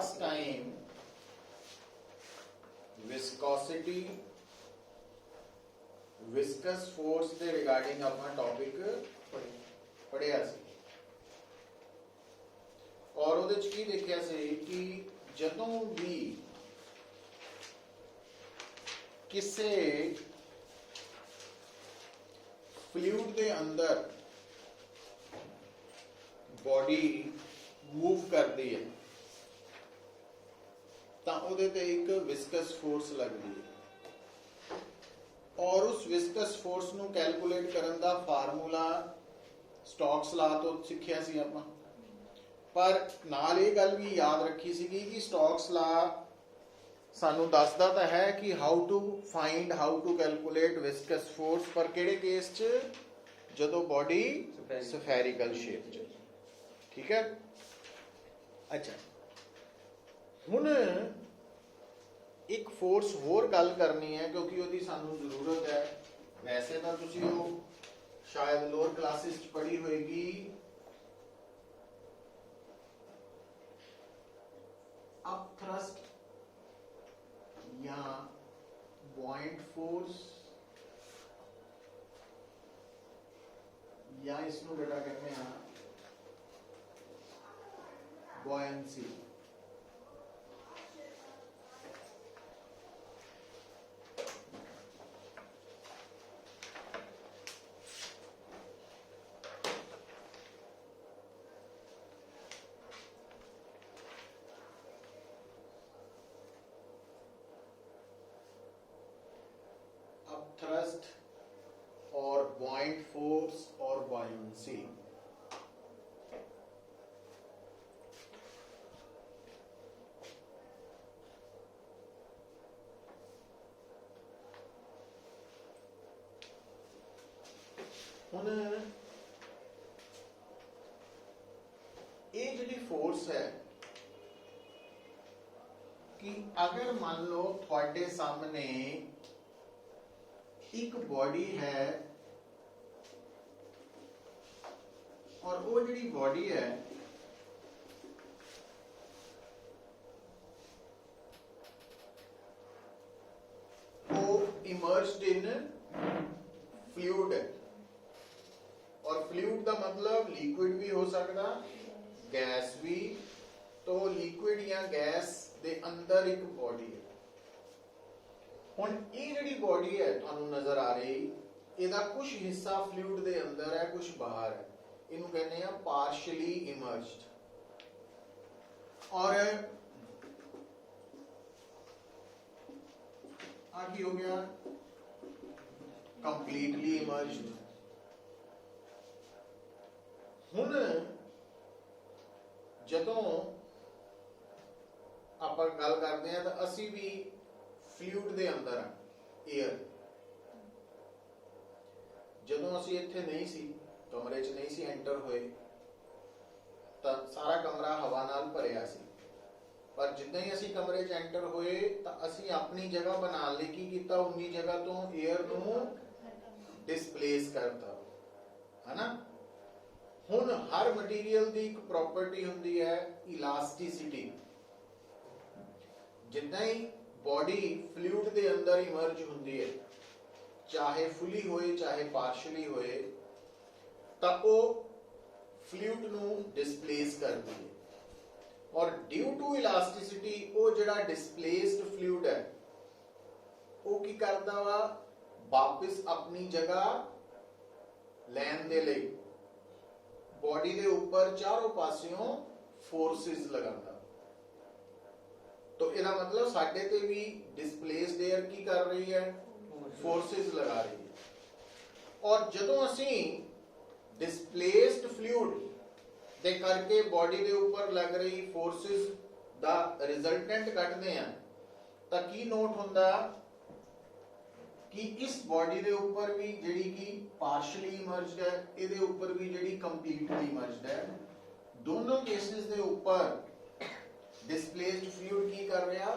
Last time viscosity viscous force के regarding अपना topic पढ़िया सी और ਉਹਦੇ ਚ ਕੀ ਦੇਖਿਆ ਸੀ ਕਿ ਜਦੋਂ ਵੀ ਕਿਸੇ ਫਲੂਇਡ ਦੇ ਅੰਦਰ बॉडी मूव करती है तो ਉਹਦੇ ਤੇ ਇੱਕ ਵਿਸਕਸ ਫੋਰਸ लगती है और उस विस्कस फोर्स ਨੂੰ कैलकुलेट ਕਰਨ ਦਾ फार्मूला स्टोक्स ला तो ਸਿੱਖਿਆ ਸੀ ਆਪਾਂ पर ਨਾਲ ਇਹ ਗੱਲ ਵੀ याद रखी ਸੀਗੀ कि स्टोक्स ला ਸਾਨੂੰ ਦੱਸਦਾ ਤਾਂ ਹੈ कि how to find how to calculate viscous force पर ਕਿਹੜੇ केस ਚ ਜਦੋਂ बॉडी स्फेरिकल शेप ਚ ठीक है। अच्छा हुण एक फोर्स होर गल करनी है क्योंकि उसकी सानू जरूरत है। वैसे तो तुसी वो शायद लोअर क्लासेस पढ़ी होएगी अप थ्रस्ट या बॉइंट फोर्स या इसमें बेटा कहते हैं buoyancy। upthrust और buoyant force और buoyancy। ਹੁਣ ਇਹ ਜਿਹੜੀ फोर्स है कि अगर मान लो थोड़े सामने एक बॉडी है और वो जी बॉडी है वो इमर्स्ड इन फ्लूइड है और फ्लूइड का मतलब लिक्विड भी हो सकता गैस भी। तो लिक्विड या गैस दे अंदर एक बॉडी है। हुण ये जिहड़ी बॉडी है तुहानू नजर आ रही इहदा कुछ हिस्सा फ्लूइड दे अंदर है कुछ बाहर है इनू कहने हैं पार्शियली इमर्ज्ड और आ की हो गया कंप्लीटली इमर्ज्ड। हुण जदों ਆਪਾਂ ਗੱਲ ਕਰਦੇ ਹਾਂ ਤਾਂ ਅਸੀਂ ਵੀ ਫਲੂਇਡ ਦੇ ਅੰਦਰ ਆ 에ਅਰ। ਜਦੋਂ ਅਸੀਂ ਇੱਥੇ ਨਹੀਂ ਸੀ ਕਮਰੇ 'ਚ ਨਹੀਂ ਸੀ ਐਂਟਰ ਹੋਏ ਤਾਂ ਸਾਰਾ ਕਮਰਾ ਹਵਾ ਨਾਲ ਭਰਿਆ ਸੀ ਪਰ ਜਿੱਦਾਂ ਹੀ ਅਸੀਂ ਕਮਰੇ 'ਚ ਐਂਟਰ ਹੋਏ ਤਾਂ ਅਸੀਂ ਆਪਣੀ ਜਗ੍ਹਾ ਬਣਾਉਣ ਲਈ ਕੀ ਕੀਤਾ ਉਨੀ ਜਗ੍ਹਾ ਤੋਂ 에ਅਰ ਨੂੰ ਡਿਸਪਲੇਸ ਕਰਤਾ ਹੈ ਨਾ। ਹੁਣ ਹਰ ਮਟੀਰੀਅਲ ਦੀ ਇੱਕ ਪ੍ਰੋਪਰਟੀ ਹੁੰਦੀ ਹੈ ਇਲਾਸਟਿਸਿਟੀ। जितना ही बॉडी फ्लूइड के अंदर इमर्ज होती है चाहे फुली होए चाहे पार्शली होए तो वो फ्लूइड नू डिस्प्लेस करती है और ड्यू टू इलास्टिसिटी वो जिहड़ा डिस्प्लेस्ड फ्लूइड है वो की करता वा वापस अपनी जगह लैन दे लई बॉडी के ऊपर चारों पासियों फोर्सेस लगाता। तो इसका मतलब साडे ते भी डिस्प्लेस्ड एयर की कर रही है फोर्सेस लगा रही है और जदों असी डिस्प्लेस्ड फ्लूइड दे करके बॉडी के ऊपर लग रही फोर्सेस दा रिजल्टेंट कटदे हैं तो की नोट हुंदा कि इस बॉडी के ऊपर भी जिहड़ी की पार्शियली इमर्ज्ड है इहदे ऊपर भी जिहड़ी कंप्लीटली इमर्ज्ड है दोनों केसेस के ऊपर डिस्प्लेस्ड फ्लूइड की कर रहा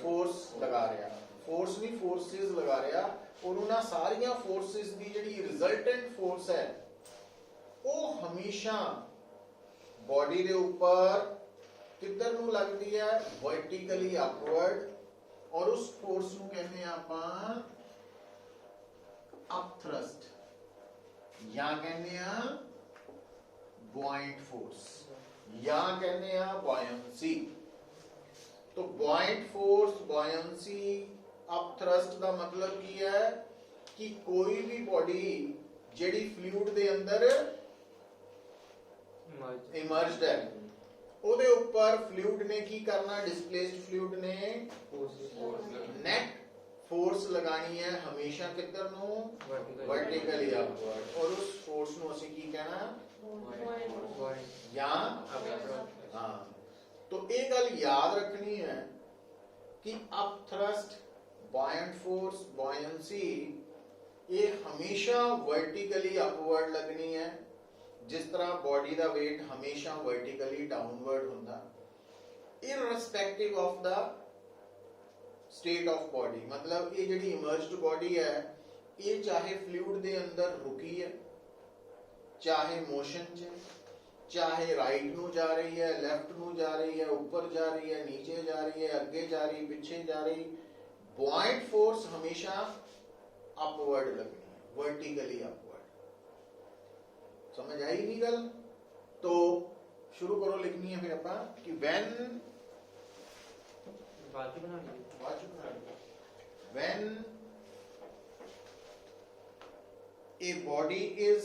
फोर्स लगा रहा फोर्स भी फोर्सेस लगा रहा और उन्हां सारियां फोर्सेस की जिहड़ी रिजल्टेंट फोर्स है वो हमेशा बॉडी के ऊपर किधर नूं लगदी है, वर्टिकली अपवर्ड, और उस फोर्स नूं कहने आपां अपथ्रस्ट या कहने आ बुआइंट फोर्स या कहने आ बुआयंसी। तो बुआइंट फोर्स, बुआयंसी, अपथ्रस्ट का मतलब की है कि कोई भी बॉडी जिहड़ी फ्लूइड दे अंदर इमर्ज्ड है, ਉਹਦੇ ਉੱਪਰ फ्लूइड ने की करना, डिस्प्लेस्ड फ्लूइड ने नेट फोर्स लगानी है हमेशा किधर नूं, वर्टिकली अपवर्ड, और उस फोर्स नूं ਅਸੀਂ ਕੀ कहना या हाँ। तो ये गल याद रखनी है कि अपथ्रस्ट, buoyant फोर्स, buoyancy ये हमेशा वर्टिकली अपवर्ड लगनी है, जिस तरह बॉडी का वेट हमेशा वर्टिकली डाउनवर्ड होता, irrespective of the state of body. मतलब ये जिहड़ी इमर्ज्ड बॉडी है, ये चाहे फ्लूइड दे अंदर रुकी है, चाहे मोशन च, चाहे राइट नू जा रही है, लेफ्ट नू जा रही है, ऊपर जा रही है, नीचे जा रही है, अगे जा रही, पीछे जा रही, बुआइंट फोर्स हमेशा अपवर्ड लगनी है, वर्टिकली अपवर्ड। समझ आई नहीं गल? तो शुरू करो, लिखनी है फिर अपना कि when a body is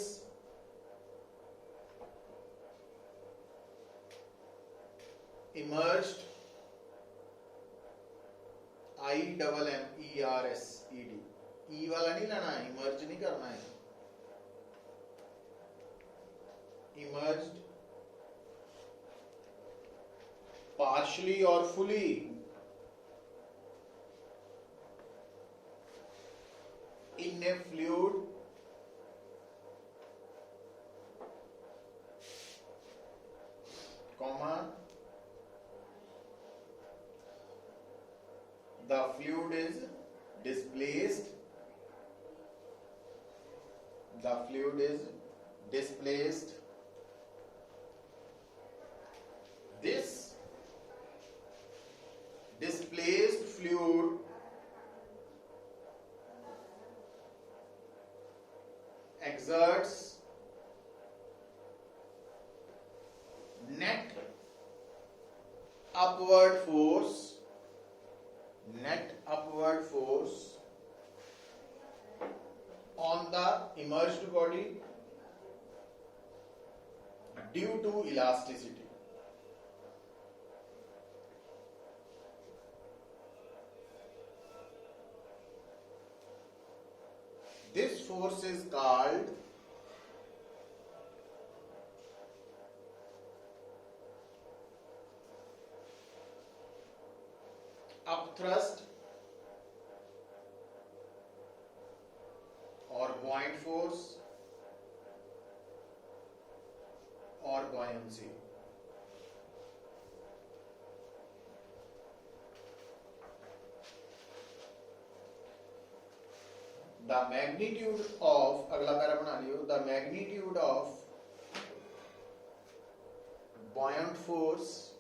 immersed, IMMERSED, ई वाला नहीं लेना है, इमर्ज नहीं करना है, emerged partially or fully in a fluid comma the fluid is displaced, the fluid is displaced, this displaced fluid exerts net upward force on the immersed body due to elasticity. This force is called upthrust or buoyant force or buoyancy. The magnitude of, अगला para बना लियो, the magnitude of buoyant force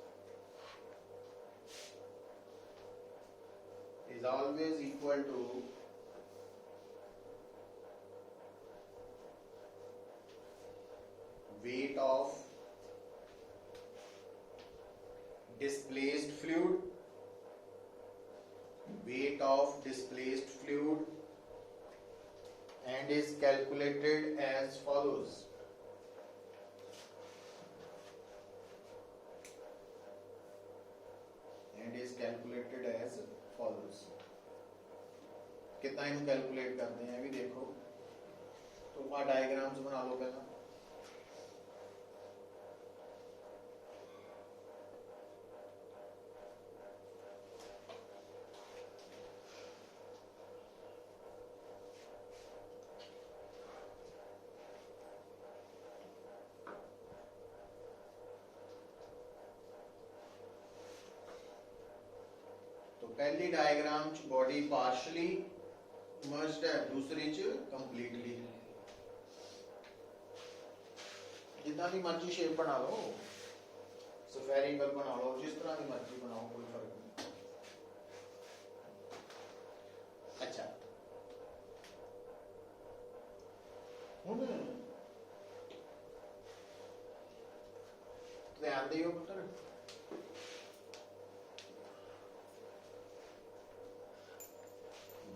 is always equal to weight of displaced fluid, and is calculated as follows. कितना in calculate करते हैं अभी देखो, तो वहाँ diagrams बना लो पहला। पहली डायग्राम च बॉडी पार्शली इमर्ज्ड है, दूसरी च कंप्लीटली है। जितना भी मर्जी शेप बना लो। स्फेरिकल बना लो, जिस तरह की मर्जी बनाओ, कोई फर्क नहीं। अच्छा, हुण ध्यान दियो पुत्र,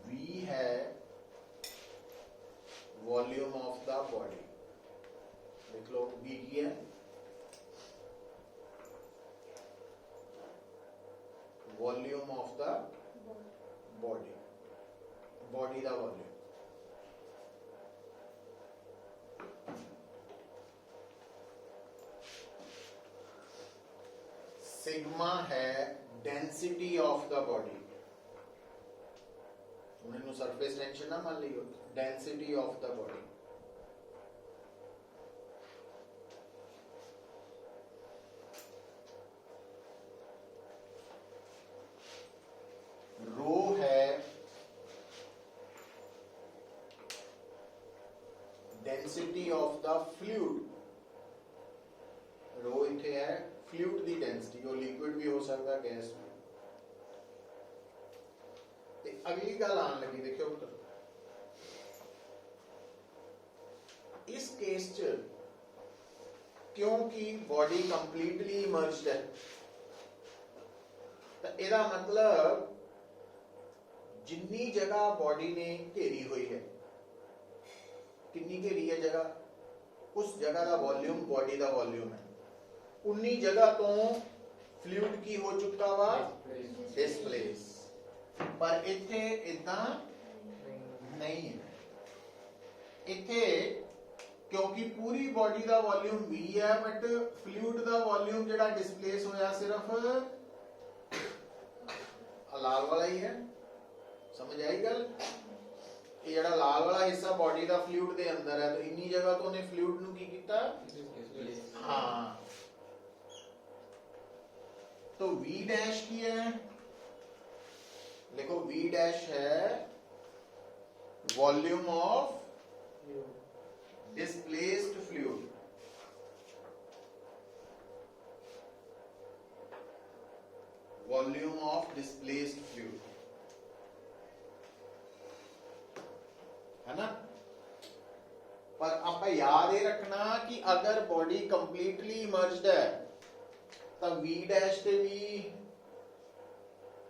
V है वॉल्यूम ऑफ द बॉडी, देख लो V की है volume of the body, body दा वॉल्यूम। सिग्मा है डेंसिटी ऑफ द बॉडी, उन्हें सरफेस टेंशन ना मान लियो, डेंसिटी ऑफ द बॉडी। रो है डेंसिटी ऑफ द फ्लूइड, रो इथे है फ्लूइड दी डेंसिटी, वो लिक्विड भी हो सकता है, गैस भी। ते अगली गल आन लगी, देखियो पुत्र, इस केस च क्योंकि बॉडी कंप्लीटली इमर्ज्ड है, तो एदा मतलब जिन्नी जगह बॉडी ने घेरी हुई है, कितनी घेरी है जगह, उस जगह का वॉल्यूम बॉडी का वॉल्यूम है, उन्नी जगह तो फ्लूइड की हो चुका वा डिस्प्लेस, पर इथे इदा नहीं है। इथे क्योंकि पूरी बॉडी का वॉल्यूम V है, बट फ्लूइड का वॉल्यूम जेड़ा डिस्प्लेस होया सिर्फ लाल वाला ही है, समझ आई गल? ये जेड़ा लाल वाला हिस्सा बॉडी का फ्लूइड दे अंदर है, तो इन्नी जगह तो उन्हें फ्लूइड नु की कीता, हाँ। तो V डैश की है, देखो V डैश है volume of displaced fluid, volume of displaced fluid, है ना। पर आप याद ये रखना कि अगर बॉडी कंप्लीटली इमर्ज्ड है तो V डैश ते भी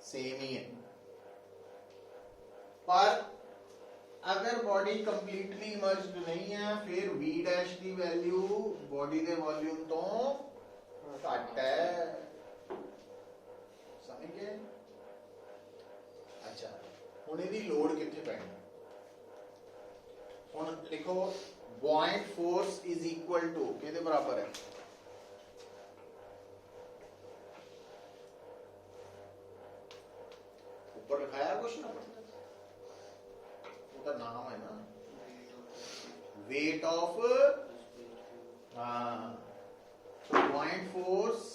सेम ही है, पर अगर बॉडी कंप्लीटली इमर्ज्ड नहीं है, फिर V डैश की वैल्यू बॉडी के वॉल्यूम तो घट है, समझ गए? अच्छा, हुण इहदी लोड कित्थे पैनी, हुण लिखो buoyant force is equal to किहदे बराबर है, ऊपर लिखाया कुछ ना, उसका नाम है ना, वेट ऑफ, हाँ, so buoyant force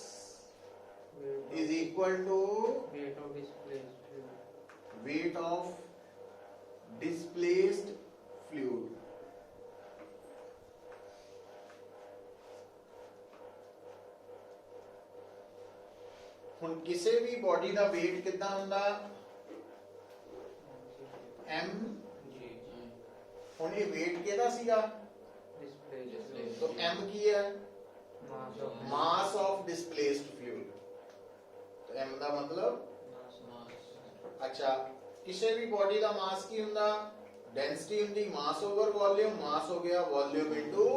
is equal to weight of displaced fluid। हुण किसी भी बॉडी का वेट कितना हुंदा, m, हुण ये वेट किहदा सीगा, तो m की है मास ऑफ डिस्प्लेस्ड फ्लूइड, तो m का मतलब, अच्छा, किसी भी बॉडी का मास की हुंदा, डेंसिटी हुंदी मास ओवर वॉल्यूम, मास हो गया वॉल्यूम इनटू,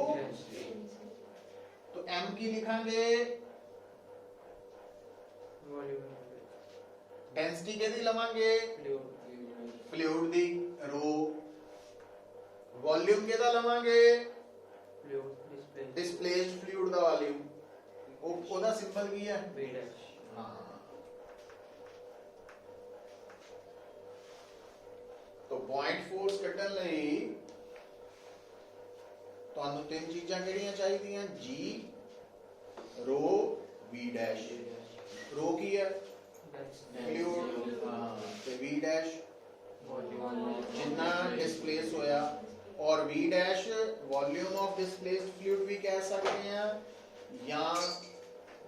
तो m की लिखांगे डेंसिटी केदी लवांगे, फ्लूइड दी, रो, वॉल्यूम केदा लवांगे, डिस्प्लेस्ड फ्लूइड दा वॉल्यूम, ओदा सिंबल की है V डैश, हां। तो पॉइंट फोर्स कटन लई ਤੁਹਾਨੂੰ तीन चीज़ां ਕਿਹੜੀਆਂ ਚਾਹੀਦੀਆਂ, G, रो, V डैश। रो की है फ्लूइड, हां, ते V डैश जितना डिस्प्लेस होया, और V dash volume of displaced fluid भी कह सकते हैं, या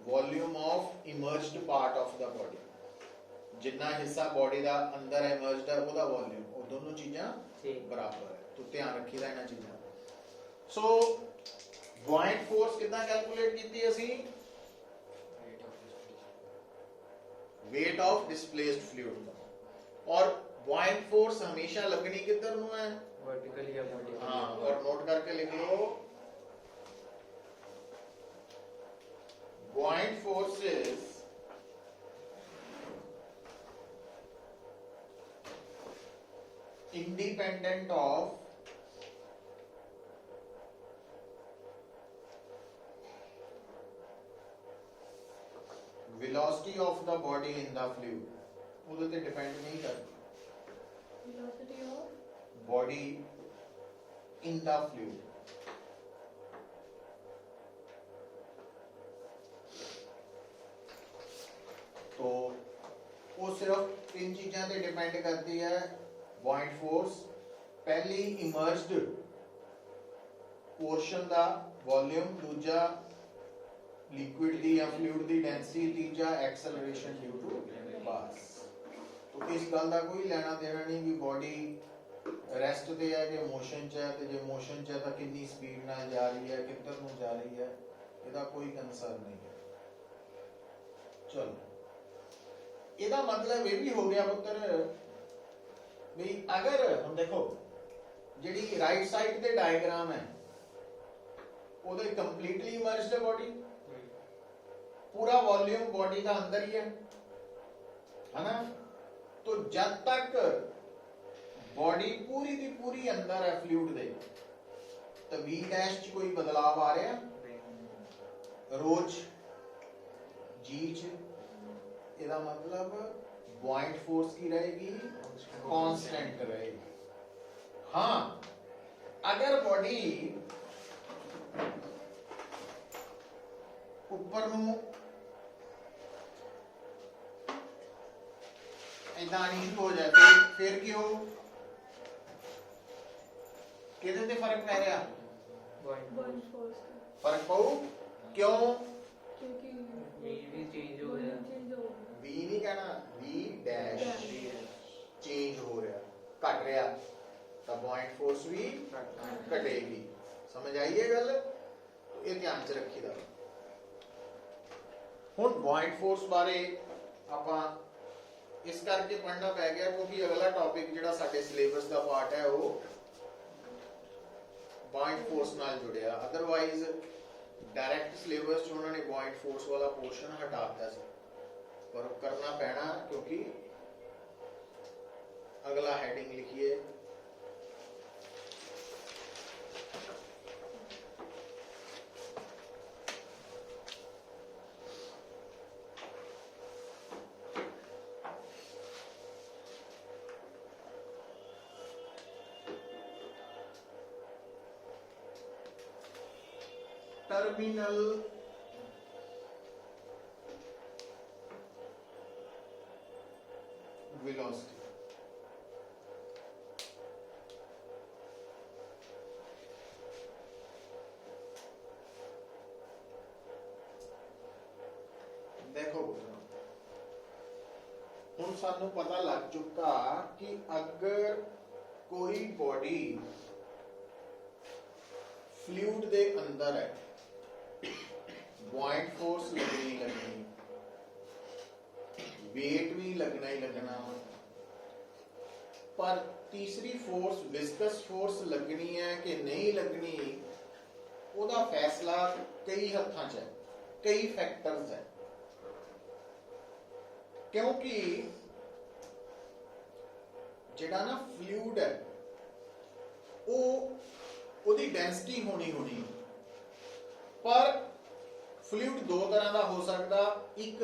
volume of immersed part of the body, जिन्ना हिस्सा बॉडी का अंदर इमर्ज्ड है ਉਹਦਾ वॉल्यूम, वो दोनों चीज़ां बराबर है। तो ध्यान रखीदा इन्हां चीज़ां। सो buoyant force कितना कैलकुलेट कीती असी? Weight of displaced fluid. और buoyant force हमेशा लगनी किधर नु है? वर्टिकली या वर्टिकली। हाँ, और नोट करके लिख लो, buoyant force is independent of velocity of the body in the fluid। ਉਹਦੇ ਤੇ डिपेंड नहीं करती velocity of body in the fluid। तो वो सिर्फ तीन चीज़ों पे डिपेंड करती है buoyant force। पहली इमर्ज्ड पोर्शन का वॉल्यूम, दूजा लिक्विड दी या फ्लूइड दी डेंसिटी, तीजा एक्सेलरेशन ड्यू टू मास। तो इस गल का कोई लेना देना नहीं कि बॉडी रेस्ट ते है कि मोशन च है, ते जे मोशन च है तो कितनी स्पीड नाल जा रही है, किधर नूं जा रही है, इसका कोई कंसर्न नहीं है। चलो, ਇਹਦਾ मतलब ये भी हो गया पुत्र भी अगर हम देखो ਜਿਹੜੀ राइट साइड ਤੇ डायग्राम है ਉਹਦੇ कंप्लीटली इमर्ज्ड है बॉडी, पूरा वॉल्यूम बॉडी का अंदर ही है ना। तो जब तक बॉडी पूरी दी पूरी अंदर है फ्लूइड दे, तो V डैश च कोई बदलाव आ रहा रोज G च, ਇਹਦਾ मतलब buoyant फोर्स की रहेगी, कांस्टेंट रहेगी। हाँ, अगर बॉडी ऊपर नूं इदां आनी शुरू हो जाए फिर की हो, किहदे ते फर्क पै रहा? buoyant force फर्क पाऊ क्यों? क्योंकि भी चेंज हो गया। चेंज हो V नहीं कहना, V डैश चेंज हो रहा, घट रहा, तो buoyant force भी घटेगी। समझ आई है गल? तो ये ध्यान च रखीदा। हुण buoyant force बारे आपां इस करके पढ़ना पै गया क्योंकि अगला टॉपिक जिहड़ा साडे सिलेबस का पार्ट है वो buoyant force नाल जुड़िया। अदरवाइज डायरेक्ट सिलेबस च उन्होंने buoyant force वाला पोर्शन हटा दिया सी, पर करना पैना क्योंकि अगला हेडिंग लिखिए टर्मिनल वेलोसिटी। देखो हुण सानू पता लग चुका कि अगर कोई बॉडी फ्लूइड दे अंदर है, buoyant force लगनी लगनी, वेट भी लगना ही लगना, पर तीसरी फोर्स विस्कस फोर्स लगनी है कि नहीं लगनी, ਉਹਦਾ फैसला कई हत्थां च है, कई फैक्टर्स है। क्योंकि ਜਿਹੜਾ ना फ्लूइड है ਉਹਦੀ डेंसिटी होनी पर फ्लूइड दो तरह का हो सकता, एक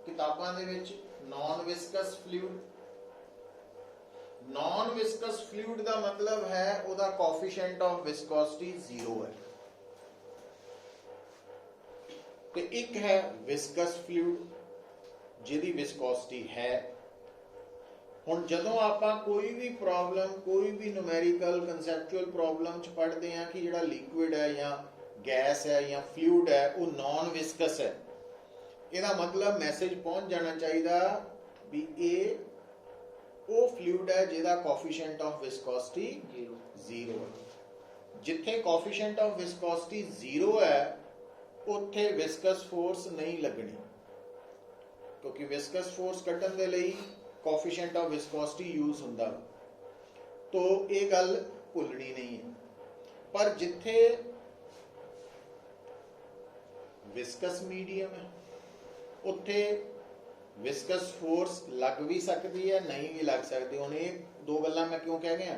किताबां दे विच non viscous fluid. Non viscous fluid का मतलब है ਉਹਦਾ कोएफिशिएंट ऑफ विस्कोसिटी 0 है, तो एक है विस्कस फ्लूइड जिहदी विस्कोसिटी है। हुण जदों आपां कोई भी प्रॉब्लम, कोई भी न्यूमेरिकल कंसैप्चुअल प्रॉब्लम च पढ़ते हैं कि जिहड़ा लिक्विड है या गैस है या फ्लूइड है वो नॉन विस्कस है, ਇਹਦਾ ਮਤਲਬ ਮੈਸੇਜ ਪਹੁੰਚ ਜਾਣਾ ਚਾਹੀਦਾ ਵੀ ਇਹ ਉਹ ਫਲੂਇਡ ਹੈ ਜਿਹਦਾ ਕੋਫੀਸ਼ੀਐਂਟ ਆਫ ਵਿਸਕੋਸਿਟੀ 0 ਹੈ। ਜਿੱਥੇ ਕੋਫੀਸ਼ੀਐਂਟ ਆਫ ਵਿਸਕੋਸਿਟੀ 0 ਹੈ ਉੱਥੇ ਵਿਸਕਸ ਫੋਰਸ ਨਹੀਂ ਲੱਗਣੀ, ਕਿਉਂਕਿ ਵਿਸਕਸ ਫੋਰਸ ਕੱਢਣ ਦੇ ਲਈ ਕੋਫੀਸ਼ੀਐਂਟ ਆਫ ਵਿਸਕੋਸਿਟੀ ਯੂਜ਼ ਹੁੰਦਾ। ਤੋ ਇਹ ਗੱਲ ਭੁੱਲਣੀ ਨਹੀਂ ਹੈ। ਪਰ ਜਿੱਥੇ ਵਿਸਕਸ ਮੀਡੀਅਮ ਹੈ ਉੱਥੇ ਵਿਸਕਸ ਫੋਰਸ ਲੱਗ ਵੀ ਸਕਦੀ ਹੈ, ਨਹੀਂ ਵੀ ਲੱਗ ਸਕਦੀ। ਹੁਣ ਇਹ ਦੋ ਗੱਲਾਂ ਮੈਂ ਕਿਉਂ ਕਹਿ ਰਿਹਾ,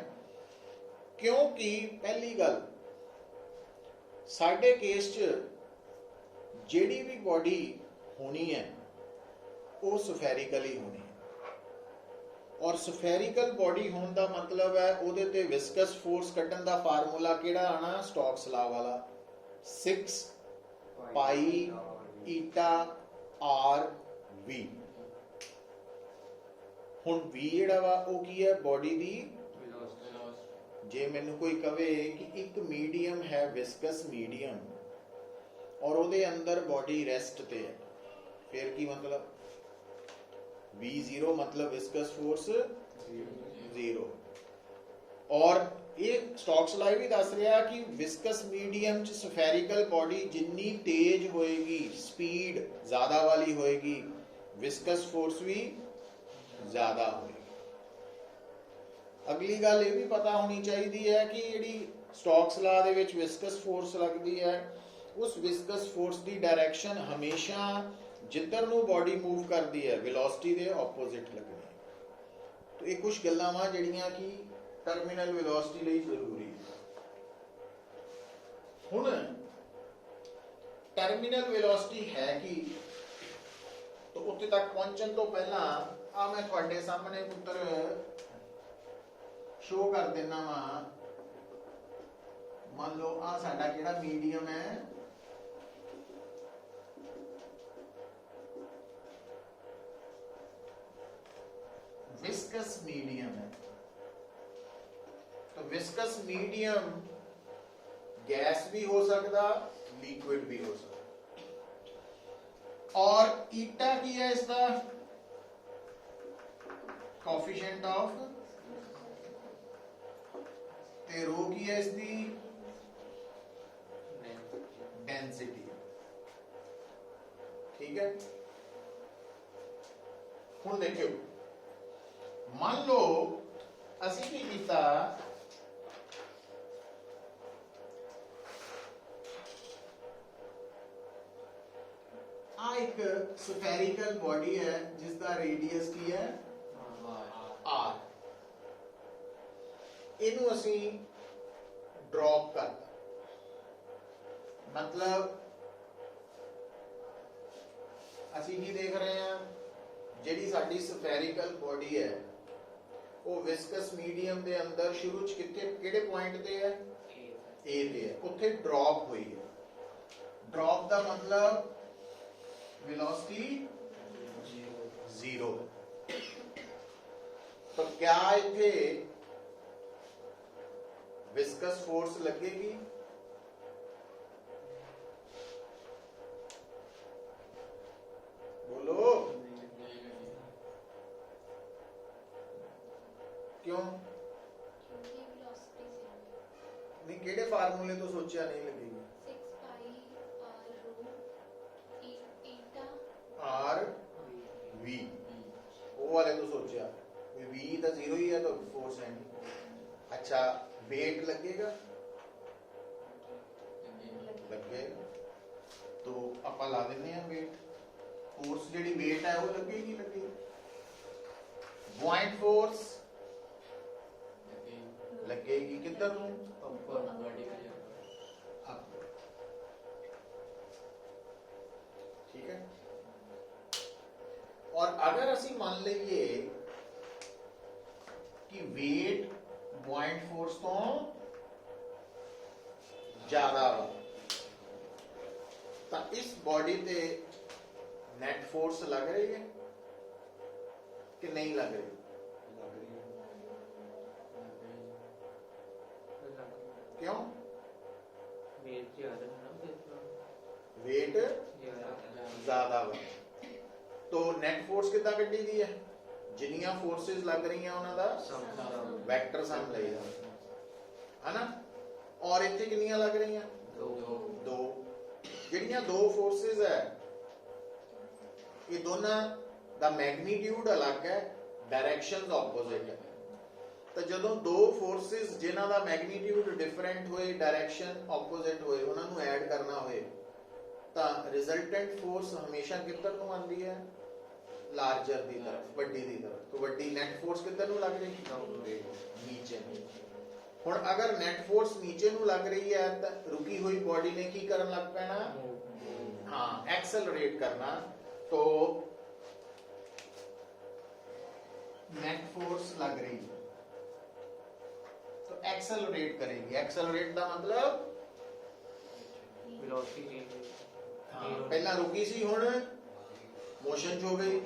ਕਿਉਂਕਿ ਪਹਿਲੀ ਗੱਲ ਸਾਡੇ ਕੇਸ 'ਚ ਜਿਹੜੀ ਵੀ ਬੋਡੀ ਹੋਣੀ ਹੈ ਉਹ ਸਫੈਰੀਕਲੀ ਹੋਣੀ ਹੈ, ਔਰ ਸਫੈਰੀਕਲ ਬੋਡੀ ਹੋਣ ਦਾ ਮਤਲਬ ਹੈ ਉਹਦੇ ਤੇ ਵਿਸਕਸ ਫੋਰਸ ਕੱਢਣ ਦਾ ਫਾਰਮੂਲਾ ਕਿਹੜਾ ਆਣਾ, ਸਟੋਕਸ ਲਾ ਵਾਲਾ 6 ਪਾਈ ਈਟਾ ਆਰ ਵੀ। ਹੁਣ V ਜਿਹੜਾ ਵਾ ਉਹ ਕੀ ਹੈ, ਬੋਡੀ ਦੀ। ਜੇ ਮੈਨੂੰ ਕੋਈ ਕਵੇ ਕਿ ਇੱਕ ਮੀਡੀਅਮ ਹੈ ਵਿਸਕਸ ਮੀਡੀਅਮ ਔਰ ਉਹਦੇ ਅੰਦਰ ਬੋਡੀ ਰੈਸਟ ਤੇ ਹੈ, ਫਿਰ ਕੀ ਮਤਲਬ, V0 ਮਤਲਬ ਵਿਸਕਸ ਫੋਰਸ 0। ਔਰ ਇਹ ਸਟੋਕਸ ਲਾ ਵੀ ਦੱਸ ਰਿਹਾ ਕਿ ਵਿਸਕਸ ਮੀਡੀਅਮ ਚ ਸਫੈਰੀਕਲ ਬੋਡੀ ਜਿੰਨੀ ਤੇਜ਼ ਹੋਏਗੀ, ਸਪੀਡ ਜ਼ਿਆਦਾ ਵਾਲੀ ਹੋਏਗੀ, ਵਿਸਕਸ ਫੋਰਸ ਵੀ ਜ਼ਿਆਦਾ ਹੋਏਗੀ। ਅਗਲੀ ਗੱਲ ਇਹ ਵੀ ਪਤਾ ਹੋਣੀ ਚਾਹੀਦੀ ਹੈ ਕਿ ਜਿਹੜੀ ਸਟੋਕਸ ਲਾ ਦੇ ਵਿੱਚ ਵਿਸਕਸ ਫੋਰਸ ਲੱਗਦੀ ਹੈ, ਉਸ ਵਿਸਕਸ ਫੋਰਸ ਦੀ ਡਾਇਰੈਕਸ਼ਨ ਹਮੇਸ਼ਾ ਜਿੱਧਰ ਨੂੰ ਬੋਡੀ ਮੂਵ ਕਰਦੀ ਹੈ ਵੈਲੋਸਿਟੀ ਦੇ ਆਪੋਜ਼ਿਟ ਲੱਗਣੀ ਹੈ। ਤਾਂ ਇਹ ਕੁਝ ਗੱਲਾਂ ਵਾ ਜਿਹੜੀਆਂ ਕਿ ਟਰਮੀਨਲ ਵੈਲੋਸਿਟੀ ਲਈ ਜ਼ਰੂਰੀ ਹੈ। ਹੁਣ ਟਰਮੀਨਲ ਵੈਲੋਸਿਟੀ ਹੈ ਕਿ, ਤਾਂ ਉੱਥੇ ਤੱਕ ਪਹੁੰਚਣ ਤੋਂ ਪਹਿਲਾਂ ਆ ਮੈਂ ਤੁਹਾਡੇ ਸਾਹਮਣੇ ਪੁੱਤਰ ਸ਼ੋ ਕਰ ਦੇਣਾ ਵਾ। ਮੰਨ ਲਓ ਆ ਸਾਡਾ ਕਿਹੜਾ ਮੀਡੀਅਮ ਹੈ, ਵਿਸਕਸ ਮੀਡੀਅਮ ਹੈ। तो विस्कस मीडियम गैस भी हो सकता, लिक्विड भी हो सकता। और ईटा की है इसका कोफिशिएंट ऑफ, ते रो की है इसकी डेंसिटी। ठीक है, हुण देखियो, मान लो असी की कीता आ एक स्फेरिकल बॉडी है जिसका रेडियस की है r। इनू असी ड्रॉप करता, मतलब असी की देख रहे हैं, जिहड़ी साडी स्फेरिकल बॉडी है वो विस्कस मीडियम दे अंदर शुरू च किथे किहड़े पॉइंट ते है, ए ते है, उत्थे ड्रॉप हुई है। ड्रॉप दा मतलब वेलोसिटी 0। तो क्या इथे विस्कस फोर्स लगेगी, बोलो क्यों नहीं, केड़े फार्मूले तो सोचा नहीं लगेगी, आर वी वो वाले तो सोचा, वी तो 0 ही है तो फोर्स है नहीं। अच्छा वेट लगेगा, लगेगा, तो आप ला देने हैं वेट, फोर्स जी वेट है वो लगेगी, लगेगी। पॉइंट फोर्स लगेगी किधर नूं, ठीक है। और अगर असी मान लीए कि वेट पॉइंट फोर्स तो ज्यादा हो, तो इस बॉडी ते नेट फोर्स लग रही है कि नहीं लग रही, क्यों, वेट ज्यादा हो, तो नेट फोर्स कितना कड्डी दी है, जिन्नियां फोर्सेस लग रही हैं उन्हां दा वेक्टर सम लईदा है ना। और इत्थे कितनियां लग रही हैं, दो। ਜਿਹੜੀਆਂ दो फोर्सेस है ये दोनों दा मैग्नीट्यूड अलग है, डायरेक्शंस ऑपोजिट है। तो ਜਦੋਂ दो फोर्सेस जिन्हां दा मैग्नीट्यूड डिफरेंट होए, डायरेक्शन ऑपोजिट होए, उन्हां ਨੂੰ ऐड करना होए ਤਾਂ रिजल्टेंट फोर्स हमेशा किधर ਨੂੰ आंदी है, लार्जर दी तरफ, ਵੱਡੀ ਦੀ तरफ। तो ਵੱਡੀ नेट फोर्स किधर ਨੂੰ लग रही, नीचे ਨੂੰ। ਹੁਣ अगर नेट फोर्स नीचे ਨੂੰ लग रही है तो रुकी हुई बॉडी ने की करन लग पैना, हाँ एक्सेलरेट करना। तो नेट फोर्स लग रही है तो एक्सेलरेट करेगी। एक्सेलरेट का मतलब वेलोसिटी चेंज, हाँ, पहला रुकी सी, हुण मोशन च हो गई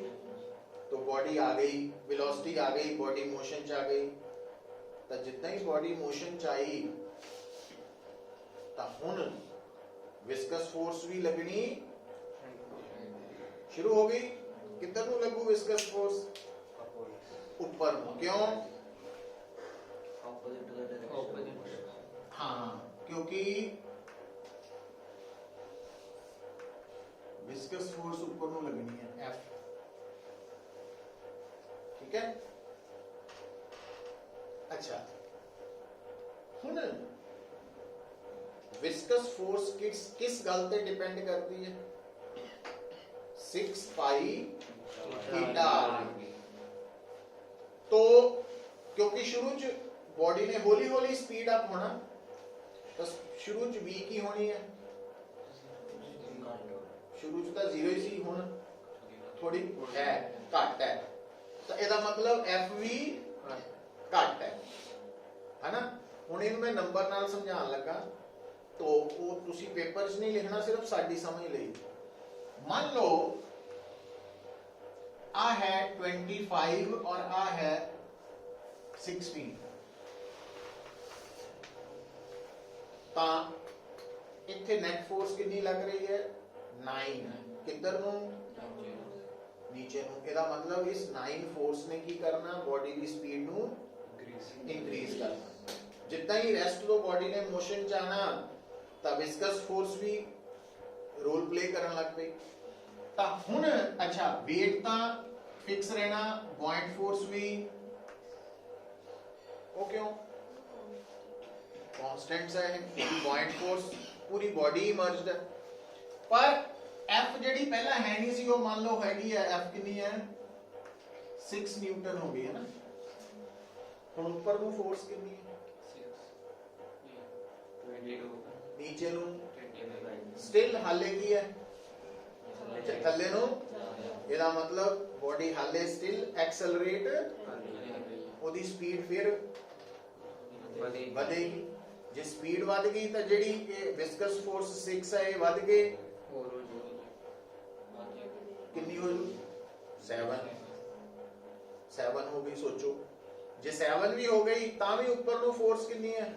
तो बॉडी आ गई, वेलोसिटी आ गई, बॉडी मोशन च आ गई। तो जितना ही बॉडी मोशन च आई तो हुण विस्कस फोर्स भी लगनी शुरू हो गई। किधर नूं लगू विस्कस फोर्स, ऊपर नूं। क्यों, हाँ क्योंकि विस्कस फोर्स ऊपर नूं लगनी है, F, ठीक है। अच्छा, हुण विस्कस फोर्स किस गल ते डिपेंड करती है, 6 पाई थीटा। तो क्योंकि शुरू च बॉडी ने हौली हौली स्पीड अप होना, तो शुरू च v की होनी है, शुरू च तो 0 ही सी, हुण थोड़ी है, घट है। तो ਇਹਦਾ मतलब f भी घट है ना। हुण ਇਹਨੂੰ मैं नंबर नाल समझाउण लगा तो वो तुसी पेपर च नहीं लिखना, सिर्फ साडी समझ लई। मान लो आ है 25 और आ है 16, ता इत्थे नेट फोर्स कितनी लग रही है, 9। किधर नूं, नीचे नूं। ਇਹਦਾ मतलब इस 9 फोर्स ने की करना, बॉडी की स्पीड नूं इंक्रीज करना। जितना ही रेस्ट तो बॉडी ने मोशन च आना ਤਾਂ विस्कस फोर्स भी रोल प्ले करन लग पई। ਤਾਂ ਹੁਣ अच्छा वेट ਤਾਂ फिक्स रहना, buoyant फोर्स भी वो क्यों कांस्टेंट्स है, buoyant फोर्स पूरी बॉडी इमर्ज्ड है। पर F ਜਿਹੜੀ ਪਹਿਲਾਂ ਹੈ ਨਹੀਂ ਸੀ, ਉਹ ਮੰਨ ਲਓ ਹੈਗੀ ਹੈ, F ਕਿੰਨੀ ਹੈ, 6 ਨਿਊਟਨ ਹੋ ਗਈ ਹੈ ਨਾ। ਹੁਣ ਉੱਪਰ ਨੂੰ ਫੋਰਸ ਕਿੰਨੀ ਹੈ, 22, नीचे ਨੂੰ स्टिल हाले की है, थल्ले ਨੂੰ। ਇਹਦਾ मतलब बॉडी हाले स्टिल एक्सेलरेट, ਉਹਦੀ स्पीड फिर ਵਧੇਗੀ। ਜੇ स्पीड ਵਧ ਗਈ ਤਾਂ ਜਿਹੜੀ ਇਹ ਵਿਸਕਸ ਫੋਰਸ 6 ਹੈ ਇਹ ਵਧ ਕੇ ਕਿੰਨੀ ਹੋ ਜੂ, 7 ਹੋ ਗਈ। सोचो ਜੇ 7 भी हो गई ਤਾਂ ਵੀ ਉੱਪਰ ਨੂੰ ਫੋਰਸ ਕਿੰਨੀ ਹੈ,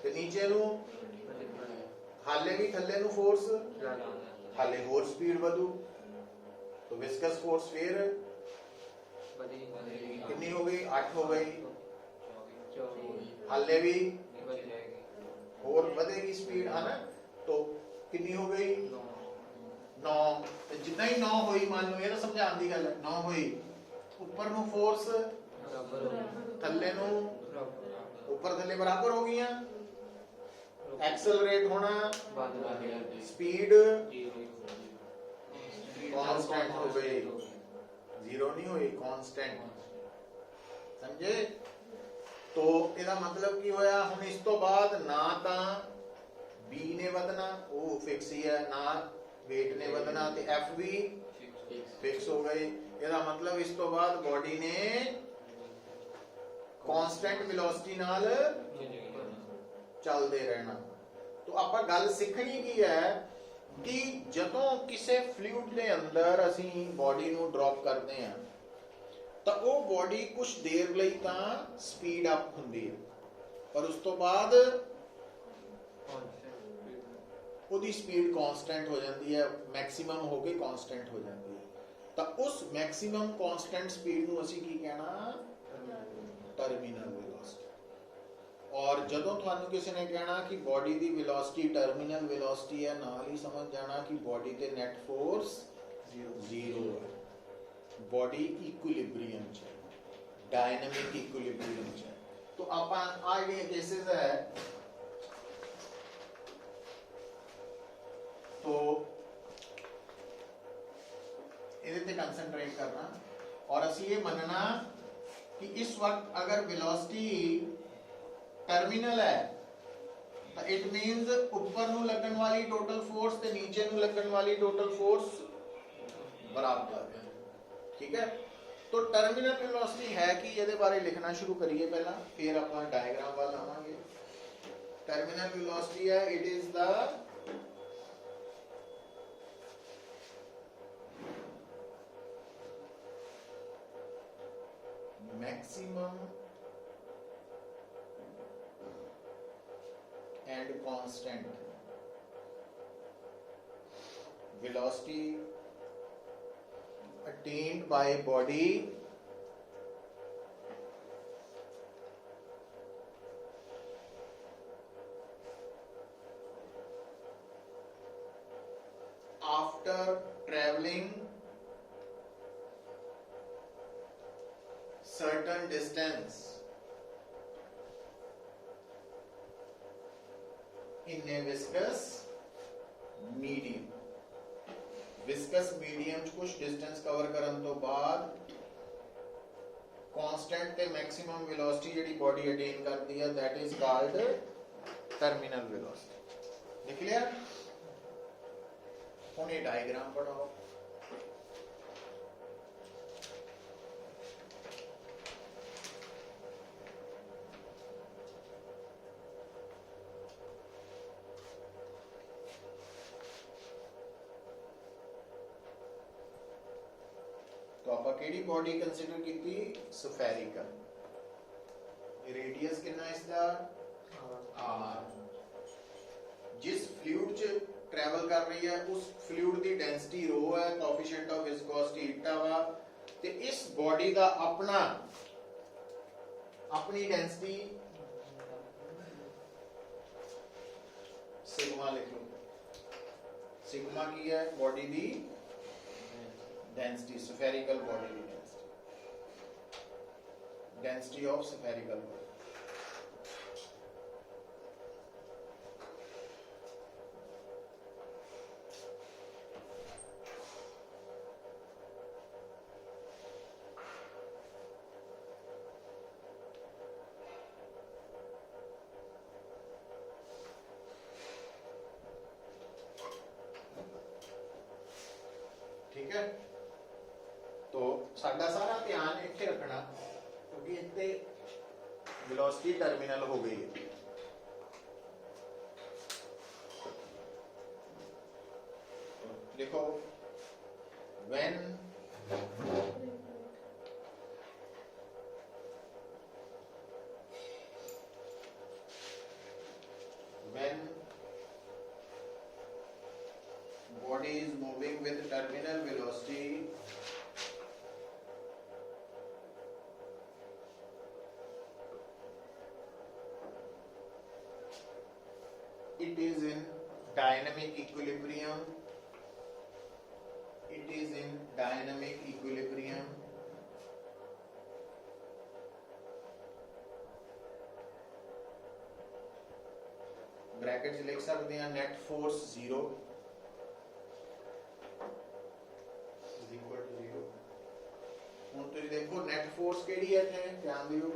ਤੇ नीचे ਨੂੰ हाले भी थल्ले नु फोर्स, हाले होर स्पीड ਵਧੂ। तो विस्कस फोर्स फिर कितनी हो गई, 8 हो गई। हाले भी होर बढ़ेगी स्पीड, है ना। तो कितनी हो गई, 9। तो जितना ही 9 हुई, मान लो ये ना समझाने की गल है, 9 हुई, ऊपर नु फोर्स थल्ले नु, ऊपर थल्ले बराबर हो गई, एक्सेलरेट होना, स्पीड कांस्टेंट हो गई, 0 नहीं हुई, कांस्टेंट। समझे। तो ਇਹਦਾ मतलब की होया, हुण इस तो बाद ना ਤਾਂ B ने ਵਧਣਾ, वो फिक्स ही है, ना वेट ने ਵਧਣਾ, ਤੇ F भी फिक्स हो गई। ਇਹਦਾ मतलब इस तो बाद बॉडी ने कांस्टेंट वेलोसिटी नाल चलते रहना। तो ਆਪਾਂ ਗੱਲ ਸਿੱਖਣੀ ਕੀ ਹੈ कि ਜਦੋਂ ਕਿਸੇ ਫਲੂਇਡ ਦੇ ਅੰਦਰ ਅਸੀਂ ਬੋਡੀ ਨੂੰ ਡ੍ਰੌਪ ਕਰਦੇ ਹਾਂ ਤਾਂ ਉਹ ਬੋਡੀ ਕੁਝ ਦੇਰ ਲਈ ਤਾਂ ਸਪੀਡ ਅਪ ਹੁੰਦੀ ਹੈ, ਪਰ ਉਸ ਤੋਂ ਬਾਅਦ ਉਹਦੀ ਸਪੀਡ ਕਾਂਸਟੈਂਟ ਹੋ ਜਾਂਦੀ ਹੈ, ਮੈਕਸਿਮਮ ਹੋ ਕੇ ਕਾਂਸਟੈਂਟ ਹੋ ਜਾਂਦੀ ਹੈ। ਤਾਂ ਉਸ ਮੈਕਸਿਮਮ ਕਾਂਸਟੈਂਟ ਸਪੀਡ ਨੂੰ ਅਸੀਂ ਕੀ ਕਹਿਣਾ? Terminal velocity. ਔਰ ਜਦੋਂ ਤੁਹਾਨੂੰ ਕਿਸੇ ਨੇ ਕਹਿਣਾ ਕਿ ਬੋਡੀ ਦੀ ਵੈਲੋਸਿਟੀ ਟਰਮੀਨਲ ਵੈਲੋਸਿਟੀ ਹੈ, ਨਾਲ ਹੀ ਸਮਝ ਜਾਣਾ ਕਿ ਬੋਡੀ ਤੇ ਨੈਟ ਫੋਰਸ ਜ਼ੀਰੋ ਹੈ। बॉडी इक्विलिब्रियम च डायनामिक इक्विलिब्रियम च। तो ਆਪਾਂ ਆ ਜਿਹੜੇ ਕੇसेस ਹੈ तो ਇਹਦੇ ਤੇ ਕੰਸੈਂਟਰੇਟ ਕਰਨਾ और ਅਸੀਂ ਇਹ ਮੰਨਣਾ कि इस वक्त अगर वेलोसिटी टर्मिनल है तो इट मींस ऊपर ਨੂੰ ਲੱਗਣ ਵਾਲੀ ਟੋਟਲ ਫੋਰਸ ਤੇ ਨੀਚੇ ਨੂੰ ਲੱਗਣ ਵਾਲੀ ਟੋਟਲ ਫੋਰਸ बराबर है। ठीक है, तो टर्मिनल वेलोसिटी है कि ਇਹਦੇ ਬਾਰੇ ਲਿਖਣਾ ਸ਼ੁਰੂ ਕਰੀਏ ਪਹਿਲਾਂ, ਫਿਰ ਆਪਾਂ ਡਾਇਗਰਾਮ ਵੱਲ ਆਵਾਂਗੇ। टर्मिनल वेलोसिटी है, it is the maximum and constant velocity attained by body after traveling certain distance in a viscous medium। Viscous medium कुछ डिस्टेंस कवर करन तो बाद कांस्टेंट ते maximum velocity JD body attain करती है, that is called terminal velocity. लिख लिया? हुण ये डायग्राम पढ़ाओ। तो आप केड़ी बॉडी कंसीडर की? स्फेरिकल। रेडियस कितना इसका? आर। जिस फ्लूइड च ट्रैवल कर रही है उस फ्लूइड की डेंसिटी रो है, कोएफिशिएंट ऑफ विस्कोसिटी ईटा वा, ते इस बॉडी का अपना अपनी डेंसिटी सिग्मा लिख लो। सिग्मा की है? बॉडी की डेंसिटी, स्फेरिकल बॉडी की डेंसिटी ऑफ स्फेरिकल बॉडी। ठीक है, तो साडा सारा ध्यान इत्थे रखना क्योंकि इत्थे वेलोसिटी टर्मिनल हो गई है। लिखो when body is moving with terminal velocity, it is in dynamic equilibrium, it is in dynamic equilibrium bracket लिख सकते हैं net force 0 is equal to 0। ਹੁਣ ਤੁਸੀਂ ਦੇਖੋ नेट फोर्स ਕਿਹੜੀ ਹੈ ਇੱਥੇ ਧਿਆਨ ਦਿਓ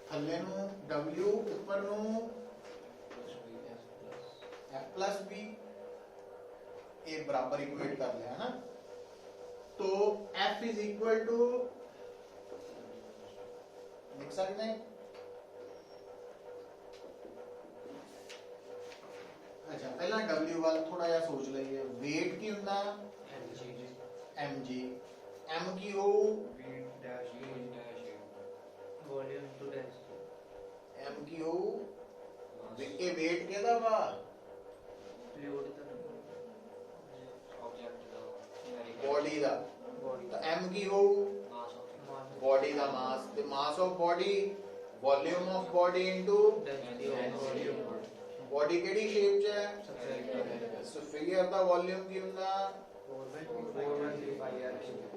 ਥੱਲੇ ਨੂੰ W ਉੱਪਰ ਨੂੰ F plus B ये बराबर इक्वेट कर लिया है ना। तो F is equal to लिख सकते हैं अच्छा पहला W वाला थोड़ा या सोच लीजिए वेट की होता mg m की हो वॉल्यूम टू डेंसिटी m की हो ये वेट केदा वा फ्लूइड दा ਦਾ ਮਾਸ ਤੇ ਮਾਸ of body volume of body into Density of volume. Body ਕਿਹੜੀ ਸ਼ੇਪ 'ਚ ਹੈ Spherical. ਸੋ ਫਿਗਰ ਦਾ ਵੋਲਿਊਮ ਕੀ ਹੁੰਦਾ 4/3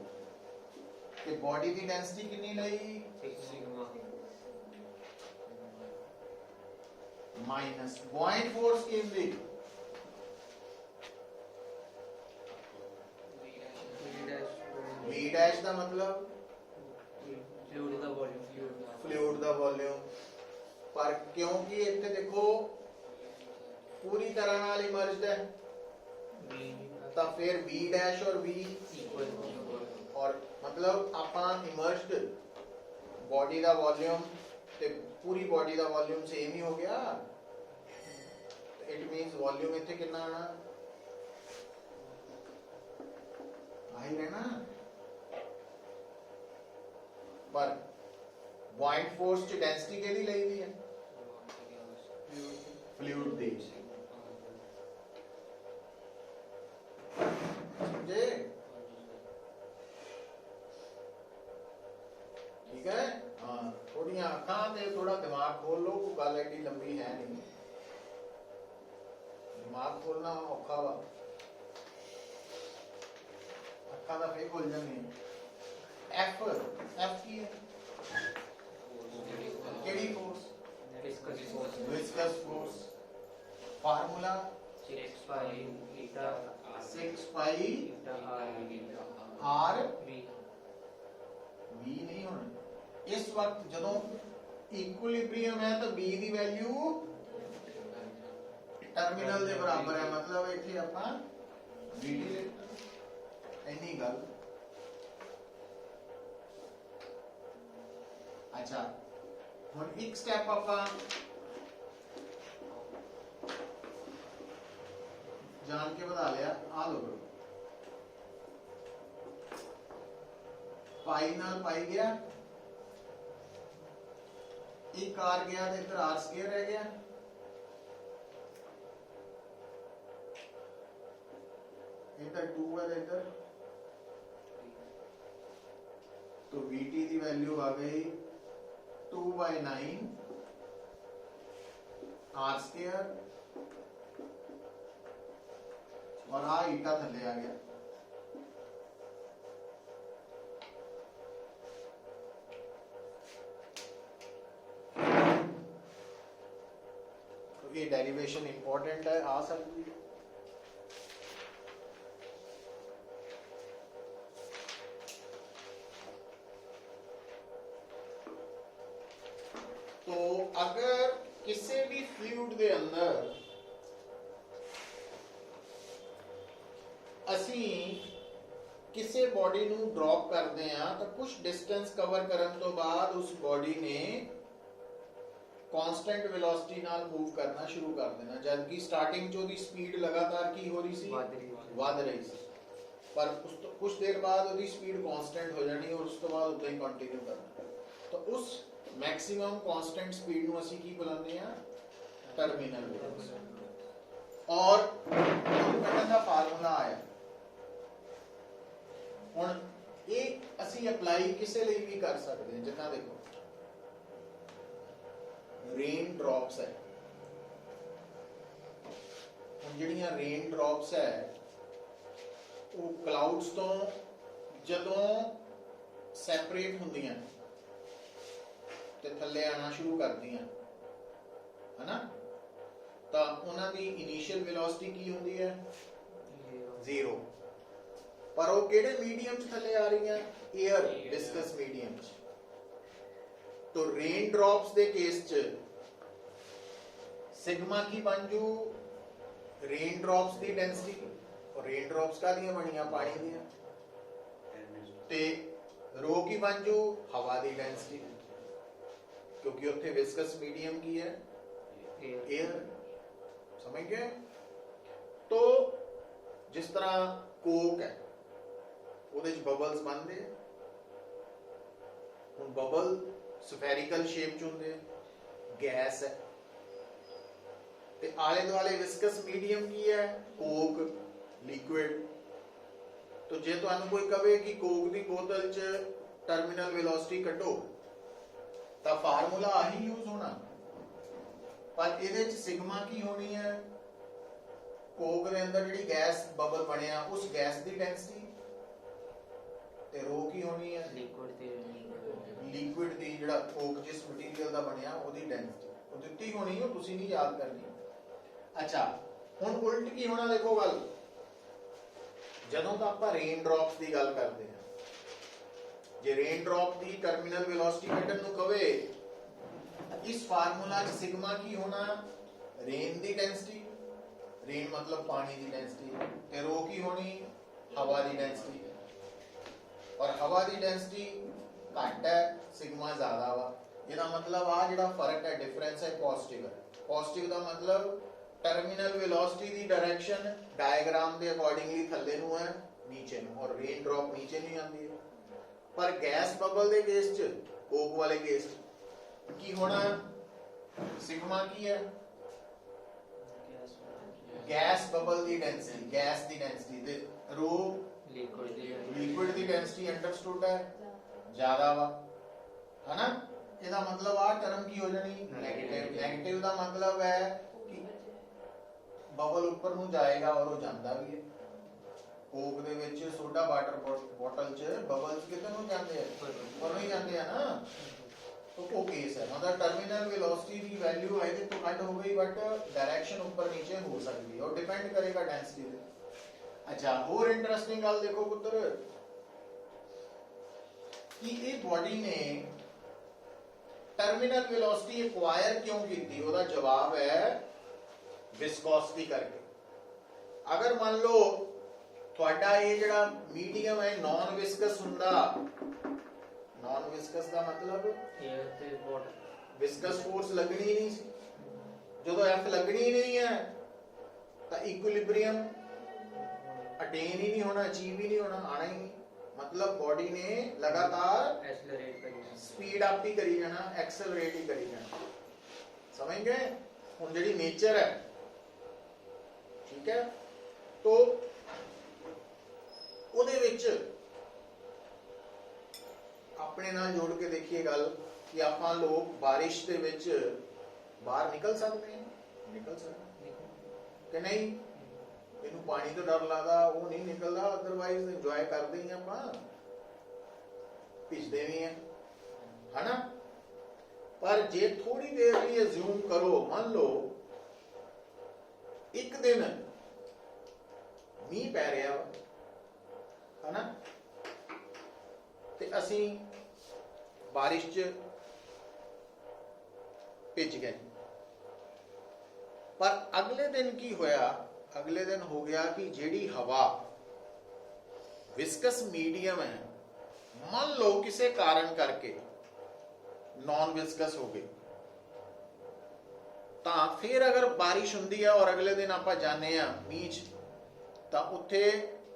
ਤੇ ਬੋਡੀ ਦੀ ਡੈਂਸਿਟੀ ਕਿੰਨੀ ਲਈ sigma. ਮਾਈਨਸ ਪੁਆਇੰਟ ਫੋਰਸ ਕੀ ਹੁੰਦੀ V dash ਦਾ ਮਤਲਬ Fluid ਦਾ volume. ਫਲੂਇਡ ਦਾ ਵੋਲਿਊਮ ਪਰ ਕਿਉਂਕਿ ਇੱਥੇ ਦੇਖੋ ਪੂਰੀ ਤਰ੍ਹਾਂ ਨਾਲ ਇਮਰਜਡ ਹੈ V ਤਾਂ ਫਿਰ V dash ਔਰ V equal. ਔਰ ਮਤਲਬ ਆਪਾਂ ਇਮਰਜਡ ਬੋਡੀ ਦਾ ਵੋਲਿਊਮ ਤੇ ਪੂਰੀ ਬੋਡੀ ਦਾ ਵੋਲਿਊਮ ਸੇਮ ਹੀ ਹੋ ਗਿਆ ਇਟ ਮੀਨਸ ਵੋਲਿਊਮ ਇੱਥੇ ਕਿੰਨਾ ਆਣਾ ਆਹੀ ਰਹਿਣਾ ਪਰ ਪੁਆਇੰਟ ਫੋਰਸ ਚ ਡੈਂਸਿਟੀ ਕਿਹਦੀ ਲਈ ਦੀ ਹੈ ਫਲੂਇਡ ਦੀ ਸਮਝੇ ठीक है हाँ थोड़ियां अखां ते थोड़ा दिमाग खोल लो कोई गल एडी लंबी है नहीं दिमाग खोलना औखा वा अखां दा फिर खुल जाने एफ की है केड़ी force Viscous force. Viscous force formula 6 pi eta 6 pi eta r R v. v नहीं होना इस वक्त ਜਦੋਂ ਇਕੁਇਲਿਬ੍ਰੀਅਮ ਹੈ ਤਾਂ b ਦੀ ਵੈਲਿਊ ਟਰਮੀਨਲ ਦੇ ਬਰਾਬਰ ਹੈ ਮਤਲਬ ਇੱਥੇ ਆਪਾਂ vd ਲਿਖਤਾ ਇੰਨੀ ਗੱਲ ਅੱਛਾ ਹੁਣ ਇੱਕ ਸਟੈਪ ਆਪਾਂ ਜਾਣ ਕੇ ਵਧਾ ਲਿਆ ਆ ਲੋ ਪਾਈ ਨਾਲ ਪਾਈ ਗਿਆ एक आर गया तो इधर आर स्क्वायर रह गया इधर 2 है तो इधर तो VT की वैल्यू आ गई 2/9 आर स्क्वायर और आ ईटा थले आ गया ये डेरिवेशन इंपॉर्टेंट है आ सकती है तो अगर किसी भी फ्लूइड के अंदर असी किसी बॉडी नू ड्रॉप करते हैं तो कुछ डिस्टेंस कवर करने तो बाद उस बॉडी ने कांस्टेंट वेलोसिटी नाल मूव करना शुरू कर देना जबकि स्टार्टिंग जो दी स्पीड लगातार की हो रही सी वध रही सी पर उस तो कुछ देर बाद ओदी स्पीड कांस्टेंट हो जानी और उस तो बाद उतना ही कंटिन्यू करना तो उस मैक्सिमम कांस्टेंट स्पीड नु ਅਸੀਂ ਕੀ ਬੁਲਾਉਂਦੇ ਆ टर्मिनल वेलोसिटी और ਕੱਢਣ ਦਾ ਫਾਰਮੂਲਾ ਆਇਆ ਹੁਣ ਇਹ ਅਸੀਂ ਅਪਲਾਈ ਕਿਸੇ ਲਈ ਵੀ ਕਰ ਸਕਦੇ ਹਾਂ ਜਿੱਦਾਂ ਦੇਖੋ रेन ड्रॉप्स है ਜਿਹੜੀਆਂ रेन ड्रॉप्स है ਉਹ ਕਲਾउड्स ਤੋਂ ਜਦੋਂ ਸੈਪਰੇਟ ਹੁੰਦੀਆਂ ਤੇ ਥੱਲੇ ਆਣਾ ਸ਼ੁਰੂ ਕਰਦੀਆਂ ਹੈਨਾ ਤਾਂ ਉਹਨਾਂ ਦੀ ਇਨੀਸ਼ੀਅਲ ਵੈਲੋਸਿਟੀ ਕੀ ਹੁੰਦੀ ਹੈ 0 ਪਰ ਉਹ ਕਿਹੜੇ ਮੀਡੀਅਮ ਚ ਥੱਲੇ ਆ ਰਹੀਆਂ 에ਅਰ ਵਿਸਕਸ ਮੀਡੀਅਮ ਚ तो रेन ड्रॉप्स दे केस च सिग्मा की बन जू रेन ड्रॉप्स दी डेंसिटी और रेन ड्रॉप्स का दियां बनियां पानी दियां ते रो की बन जू हवा दी डेंसिटी क्योंकि उत्थे विस्कस मीडियम की है एयर समझ गए तो जिस तरह कोक है ਉਹਦੇ ਚ बबल्स बनते हुण बबल स्फेरिकल शेप च हुंदे गैस है ते आले दुआले विस्कस मीडियम की है कोक लिक्विड तो जे तुहानू कोई कहे कि कोक दी बोतल च टर्मिनल वेलोसिटी कड्डो ਤਾਂ ਫਾਰਮੂਲਾ ਆਹੀ ਯੂਜ਼ ਹੋਣਾ, ਪਰ ਇਹਦੇ ਚ ਸਿਗਮਾ ਕੀ ਹੋਣੀ ਹੈ, ਕੋਕ ਦੇ ਅੰਦਰ ਜਿਹੜੀ ਗੈਸ ਬਬਲ ਬਣਿਆ ਉਸ ਗੈਸ ਦੀ ਡੈਂਸਿਟੀ, ਤੇ ਰੋ ਕੀ ਹੋਣੀ ਹੈ, लिक्विड दी ਲਿਕੁਇਡ ਦੀ, ਜਿਹੜਾ ਕੋਕ ਜਿਸ ਮਟੀਰੀਅਲ ਦਾ ਬਣਿਆ ਉਹਦੀ ਡੈਂਸਿਟੀ ਉਹ ਦਿੱਤੀ ਹੋਣੀ, ਉਹ ਤੁਸੀਂ ਨਹੀਂ ਯਾਦ ਕਰਨੀ। ਅੱਛਾ ਹੁਣ ਉਲਟ ਕੀ ਹੋਣਾ, ਦੇਖੋ ਗੱਲ, ਜਦੋਂ ਤਾਂ ਆਪਾਂ ਰੇਨ ਡ੍ਰੌਪਸ ਦੀ ਗੱਲ ਕਰਦੇ ਹਾਂ, ਜੇ ਰੇਨ ਡ੍ਰੌਪ ਦੀ ਟਰਮੀਨਲ ਵੈਲੋਸਿਟੀ ਕੱਢਣ ਨੂੰ ਕਵੇ, ਇਸ ਫਾਰਮੂਲਾ 'ਚ ਸਿਗਮਾ ਕੀ ਹੋਣਾ, ਰੇਨ ਦੀ ਡੈਂਸਿਟੀ, ਰੇਨ ਮਤਲਬ ਪਾਣੀ ਦੀ ਡੈਂਸਿਟੀ, ਤੇ ਰੋ ਕੀ ਹੋਣੀ, ਹਵਾ ਦੀ ਡੈਂਸਿਟੀ, ਔਰ ਹਵਾ ਦੀ ਡੈਂਸਿਟੀ ਘੱਟ ਹੈ, ਸਿਗਮਾ ਜ਼ਿਆਦਾ ਵਾ। ਇਹਦਾ ਮਤਲਬ ਆ ਜਿਹੜਾ ਫਰਕ ਹੈ, ਡਿਫਰੈਂਸ ਹੈ, ਪੋਜ਼ਿਟਿਵ ਹੈ। ਪੋਜ਼ਿਟਿਵ ਦਾ ਮਤਲਬ ਟਰਮੀਨਲ ਵੈਲੋਸਿਟੀ ਦੀ ਡਾਇਰੈਕਸ਼ਨ ਡਾਇਗਰਾਮ ਦੇ ਅਕੋਰਡਿੰਗਲੀ ਥੱਲੇ ਨੂੰ ਹੈ, ਨੀਚੇ ਨੂੰ, ਔਰ ਰੇਨ ਡ੍ਰੌਪ ਨੀਚੇ ਨਹੀਂ ਆਉਂਦੀ ਹੈ। ਪਰ ਗੈਸ ਬਬਲ ਦੇ ਕੇਸ 'ਚ, ਕੋਕ ਵਾਲੇ ਕੇਸ 'ਚ ਕੀ ਹੋਣਾ, ਸਿਗਮਾ ਕੀ ਹੈ, ਗੈਸ ਬਬਲ ਦੀ ਡੈਂਸਿਟੀ, ਗੈਸ ਦੀ ਡੈਂਸਿਟੀ, ਤੇ ਰੋ ਲਿਕੁਇਡ ਦੀ ਡੈਂਸਿਟੀ ਅੰਡਰਸਟੂਡ ਹੈ, ਜ਼ਿਆਦਾ ਵਾ, ਹਨਾ। ਇਹਦਾ ਮਤਲਬ ਆ ਟਰਮ ਕੀ ਹੋ ਜਾਣੀ, ਨੈਗੇਟਿਵ। ਨੈਗੇਟਿਵ ਦਾ ਮਤਲਬ ਹੈ ਕਿ ਬਬਲ ਉੱਪਰ ਨੂੰ ਜਾਏਗਾ ਔਰ ਉਹ ਜਾਂਦਾ ਵੀ ਹੈ। ਕੋਕ ਦੇ ਵਿੱਚ, ਸੋਡਾ ਵਾਟਰ ਬੋਟਲ 'ਚ ਬਬਲਸ ਕਿਤੇ ਨੂੰ ਜਾਂਦੇ ਆ, ਉੱਪਰ ਨਹੀਂ ਜਾਂਦੇ ਆ ਨਾ, तो वो केस है, मतलब टर्मिनल वेलोसिटी की वैल्यू ਇਹਦੇ ਤੋਂ ਕੱਟ ਹੋ ਗਈ, ਬਟ ਡਾਇਰੈਕਸ਼ਨ ਉੱਪਰ ਨੀਚੇ ਹੋ ਸਕਦੀ ਹੈ, और डिपेंड करेगा डेंसिटी ਤੇ। अच्छा ਹੋਰ ਇੰਟਰਸਟਿੰਗ ਗੱਲ ਦੇਖੋ ਪੁੱਤਰ, ਕਿ ਇਹ ਬੋਡੀ ਨੇ ਟਰਮੀਨਲ ਵੈਲੋਸਿਟੀ ਐਕਵਾਇਰ ਕਿਉਂ ਕੀਤੀ, ਉਹਦਾ ਜਵਾਬ ਹੈ ਵਿਸਕੋਸਿਟੀ ਕਰਕੇ। ਅਗਰ ਮੰਨ ਲਓ ਤੁਹਾਡਾ ਇਹ ਜਿਹੜਾ ਮੀਡੀਅਮ ਹੈ ਨॉन ਵਿਸਕਸ ਹੁੰਦਾ, नॉन विस्कस ਦਾ ਮਤਲਬ एयर ਤੇ ਵਾਟਰ, ਵਿਸਕਸ ਫੋਰਸ ਲੱਗਣੀ ਨਹੀਂ ਸੀ, ਜਦੋਂ F ਲੱਗਣੀ ਨਹੀਂ ਹੈ ਤਾਂ ਇਕੁਇਲਿਬ੍ਰੀਅਮ ਅਟੇਨ ਹੀ ਨਹੀਂ ਹੋਣਾ, ਅਚੀਵ ਹੀ ਨਹੀਂ ਹੋਣਾ, ਆਣਾ ਹੀ ਨਹੀਂ। ਮਤਲਬ ਬੋਡੀ ਨੇ ਲਗਾਤਾਰ ਐਕਸਲਰੇਟ ਕਰੀ ਜਾਣਾ, ਸਪੀਡ ਅਪ ਹੀ ਕਰੀ ਜਾਣਾ, ਐਕਸਲਰੇਟ ਹੀ ਕਰੀ ਜਾਣਾ, ਸਮਝ ਗਏ। ਹੁਣ ਜਿਹੜੀ ਨੇਚਰ ਹੈ, ਠੀਕ ਹੈ, तो ਉਹਦੇ ਵਿੱਚ ਆਪਣੇ ਨਾਲ ਜੋੜ ਕੇ ਦੇਖੀਏ ਗੱਲ, ਕਿ ਆਪਾਂ ਲੋਕ ਬਾਰਿਸ਼ ਦੇ ਵਿੱਚ ਬਾਹਰ ਨਿਕਲ ਸਕਦੇ ਹਾਂ, ਨਿਕਲ ਸਕਦੇ ਕਿ ਨਹੀਂ, ਇਹਨੂੰ ਪਾਣੀ ਤੋਂ ਡਰ ਲੱਗਦਾ, ਉਹ ਨਹੀਂ ਨਿਕਲਦਾ, ਅਦਰਵਾਈਜ਼ ਇੰਜੋਏ ਕਰਦੇ ਹੀ ਆਪਾਂ, ਭਿੱਜਦੇ ਵੀ ਆ, ਹਨਾ। ਪਰ ਜੇ ਥੋੜੀ ਦੇਰ ਲਈ ਅਜ਼ਿਊਮ ਕਰੋ, ਮੰਨ ਲਓ ਇੱਕ ਦਿਨ ਮੀਂਹ ਪੈ ਰਿਹਾ ਹਨਾ, ਤੇ ਅਸੀਂ ਬਾਰਿਸ਼ 'ਚ ਭਿੱਜ ਗਏ, ਪਰ ਅਗਲੇ ਦਿਨ ਕੀ ਹੋਇਆ, ਅਗਲੇ ਦਿਨ ਹੋ ਗਿਆ ਕਿ ਜਿਹੜੀ ਹਵਾ ਵਿਸਕਸ ਮੀਡੀਅਮ ਹੈ, ਮੰਨ ਲਓ ਕਿਸੇ ਕਾਰਨ ਕਰਕੇ ਨॉन ਵਿਸਕਸ ਹੋ ਗਈ, ਤਾਂ ਫਿਰ ਅਗਰ ਬਾਰਿਸ਼ ਹੁੰਦੀ ਹੈ ਔਰ ਅਗਲੇ ਦਿਨ ਆਪਾਂ ਜਾਂਦੇ ਆ ਮੀਂਹ 'ਚ, ਤਾਂ ਉੱਥੇ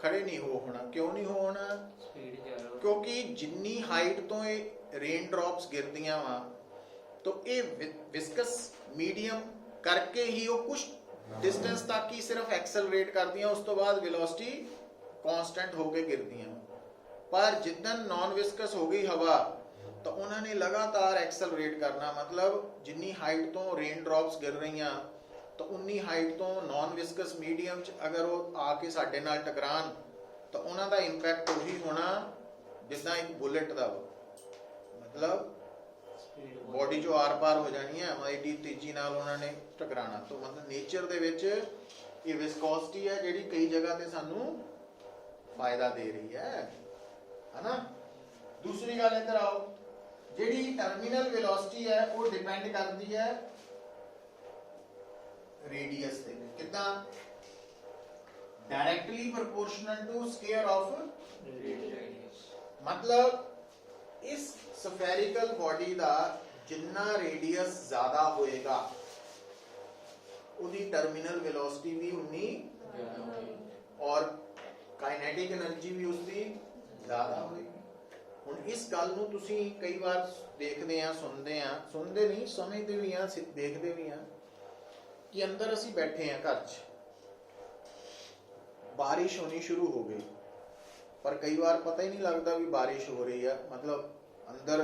ਖੜੇ ਨਹੀਂ ਹੋਣਾ। ਕਿਉਂ ਨਹੀਂ ਹੋਣਾ, ਸਪੀਡ ਜ਼ਿਆਦਾ, ਕਿਉਂਕਿ ਜਿੰਨੀ ਹਾਈਟ ਤੋਂ ਇਹ ਰੇਨ ਡ੍ਰੌਪਸ ਗਿਰਦੀਆਂ ਵਾ, ਤਾਂ ਇਹ ਵਿਸਕਸ ਮੀਡੀਅਮ ਕਰਕੇ ਹੀ ਉਹ ਕੁਝ ਡਿਸਟੈਂਸ ਤੱਕ ਹੀ ਸਿਰਫ ਐਕਸਲਰੇਟ ਕਰਦੀਆਂ, ਉਸ ਤੋਂ ਬਾਅਦ ਵੈਲੋਸਿਟੀ ਕਾਂਸਟੈਂਟ ਹੋ ਕੇ ਗਿਰਦੀਆਂ। ਪਰ ਜਿੱਦਨ ਨॉन ਵਿਸਕਸ ਹੋ ਗਈ ਹਵਾ, ਤਾਂ ਉਹਨਾਂ ਨੇ ਲਗਾਤਾਰ ਐਕਸਲਰੇਟ ਕਰਨਾ, ਮਤਲਬ ਜਿੰਨੀ ਹਾਈਟ ਤੋਂ ਰੇਨ ਡ੍ਰੌਪਸ ਗਿਰ ਰਹੀਆਂ, ਤਾਂ ਉਨੀ ਹਾਈਟ ਤੋਂ ਨॉन ਵਿਸਕਸ ਮੀਡੀਅਮ 'ਚ ਅਗਰ ਉਹ ਆ ਕੇ ਸਾਡੇ ਨਾਲ ਟਕਰਾਣ, ਤਾਂ ਉਹਨਾਂ ਦਾ ਇੰਪੈਕਟ ਉਹੀ ਹੋਣਾ ਜਿੱਦਾਂ ਇੱਕ ਬੁਲਟ ਦਾ, ਮਤਲਬ ਬੋਡੀ ਜੋ ਆਰ ਪਾਰ ਹੋ ਜਾਣੀ ਹੈ, ਐਡੀ ਤੇਜ਼ੀ ਨਾਲ ਉਹਨਾਂ ਨੇ ਟਕਰਾਣਾ। ਤਾਂ ਮਤਲਬ ਨੇਚਰ ਦੇ ਵਿੱਚ ਇਹ ਵਿਸਕੋਸਿਟੀ ਹੈ ਜਿਹੜੀ ਕਈ ਜਗ੍ਹਾ ਤੇ ਸਾਨੂੰ ਫਾਇਦਾ ਦੇ ਰਹੀ ਹੈ, ਹਨਾ। ਦੂਸਰੀ ਗੱਲ ਇੱਧਰ ਆਓ, ਜਿਹੜੀ ਟਰਮੀਨਲ ਵੈਲੋਸਿਟੀ ਹੈ ਉਹ ਡਿਪੈਂਡ ਕਰਦੀ ਹੈ रेडियस ਤੇ, ਕਿਦਾਂ, directly proportional to square of radius, मतलब इस स्फेरिकल बॉडी ਦਾ ਜਿੰਨਾ रेडियस ਜ਼ਿਆਦਾ ਹੋਏਗਾ, ਉਹਦੀ ਟਰਮੀਨਲ ਵੈਲੋਸਿਟੀ ਵੀ ਉਨੀ, ਔਰ ਕਾਈਨੈਟਿਕ એનર્ਜੀ ਵੀ ਉਸਦੀ ਜ਼ਿਆਦਾ ਹੋਏਗੀ। ਹੁਣ ਇਸ ਗੱਲ ਨੂੰ ਤੁਸੀਂ ਕਈ ਵਾਰ ਦੇਖਦੇ ਆ, ਸੁਣਦੇ ਨਹੀਂ, ਸਮਝਦੇ ਵੀ ਆ, ਦੇਖਦੇ ਵੀ ਆ, ਕਿ ਅੰਦਰ ਅਸੀਂ ਬੈਠੇ ਆ ਘਰ 'ਚ, ਬਾਰਿਸ਼ ਹੋਣੀ ਸ਼ੁਰੂ ਹੋ ਗਈ, पर कई बार पता ही नहीं लगता भी बारिश हो रही है, मतलब अंदर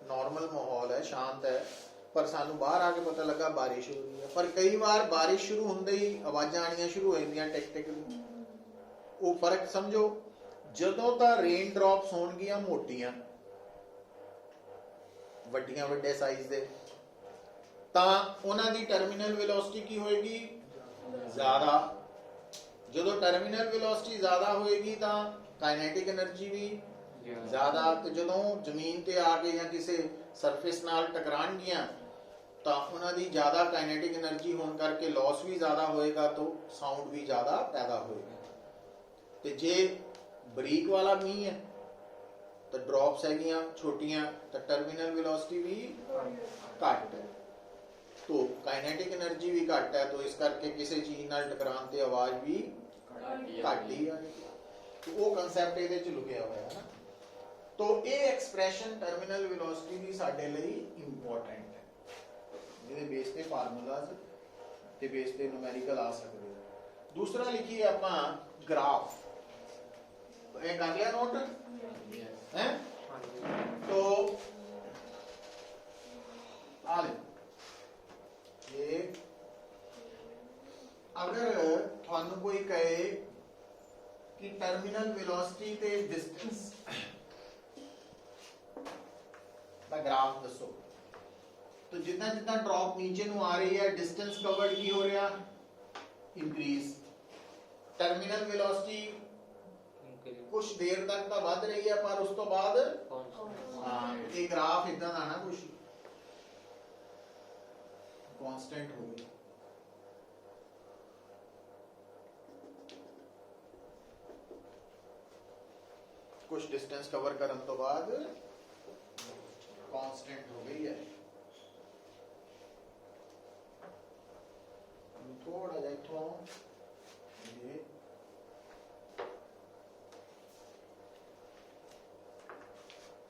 नॉर्मल माहौल है, शांत है, पर सानू बाहर आके पता लगा बारिश हो रही है। पर कई बार बारिश शुरू होंदे ही आवाज़ां आनियां शुरू हो जांदियां टिक टिक दी। वो फर्क समझो, ਜਦੋਂ ਤਾਂ रेन ड्रॉप्स ਹੋਣਗੀਆਂ ਮੋਟੀਆਂ ਵੱਡੀਆਂ ਵੱਡੇ ਸਾਈਜ਼ ਦੇ, ਤਾਂ ਉਹਨਾਂ ਦੀ ਟਰਮੀਨਲ ਵੈਲੋਸਿਟੀ ਕੀ ਹੋਏਗੀ? ਜ਼ਿਆਦਾ। ਜਦੋਂ ਟਰਮੀਨਲ ਵੈਲੋਸਿਟੀ ਜ਼ਿਆਦਾ ਹੋਏਗੀ ਤਾਂ ਕਾਈਨੈਟਿਕ એનર્ਜੀ ਵੀ ਜ਼ਿਆਦਾ। ਤੇ ਜਦੋਂ ਜ਼ਮੀਨ ਤੇ ਆ ਕੇ ਜਾਂ ਕਿਸੇ ਸਰਫੇਸ ਨਾਲ ਟਕਰਾਣਗੀਆਂ ਤਾਂ ਉਹਨਾਂ ਦੀ ਜ਼ਿਆਦਾ ਕਾਈਨੈਟਿਕ એનર્ਜੀ ਹੋਣ ਕਰਕੇ ਲਾਸ ਵੀ ਜ਼ਿਆਦਾ ਹੋਏਗਾ, ਤਾਂ ਸਾਊਂਡ ਵੀ ਜ਼ਿਆਦਾ ਪੈਦਾ ਹੋਏਗਾ। ਤੇ ਜੇ ਬਰੀਕ ਵਾਲਾ ਮੀਂਹ ਹੈ ਤਾਂ ਡ੍ਰੌਪਸ ਹੈਗੀਆਂ ਛੋਟੀਆਂ, ਤਾਂ ਟਰਮੀਨਲ ਵੈਲੋਸਿਟੀ ਵੀ ਘੱਟ ਹੈ, तो काइनेटिक एनर्जी भी घट है, तो इस करके किसी चीज नाल टकरान ते आवाज भी घट ही आएगी। तो वो कंसेप्ट ਇਹਦੇ ਚ ਲੁਕਿਆ ਹੋਇਆ ਹੈ ਨਾ। तो ये एक्सप्रेशन टर्मिनल वेलोसिटी भी ਸਾਡੇ ਲਈ इंपॉर्टेंट है, ਜਿਹਦੇ ਬੇਸ ਤੇ ਫਾਰਮੂਲਾਜ਼ ਤੇ ਬੇਸ ਤੇ ਨੂਮੈਰੀਕਲ ਆ ਸਕਦੇ ਆ। दूसरा लिखिए ਆਪਾਂ ग्राफ, ਇਹ ਕਰ ਲਿਆ ਨੋਟ है? तो आ ले ये, अगर थानू कोई कहे कि टर्मिनल वेलोसिटी ते डिस्टेंस दा ग्राफ दसो, तो जितना जितना ड्रॉप नीचे नु आ रही है डिस्टेंस कवर्ड की हो रहा? इंक्रीज। टर्मिनल वेलोसिटी कुछ देर तक तो बढ़ रही है, पर उस तो बाद हाँ ये ग्राफ इदा दा ना कुछ कांस्टेंट हो गई। कुछ डिस्टेंस कवर करने तो बाद कांस्टेंट हो गई है। थोड़ा जा इथों ये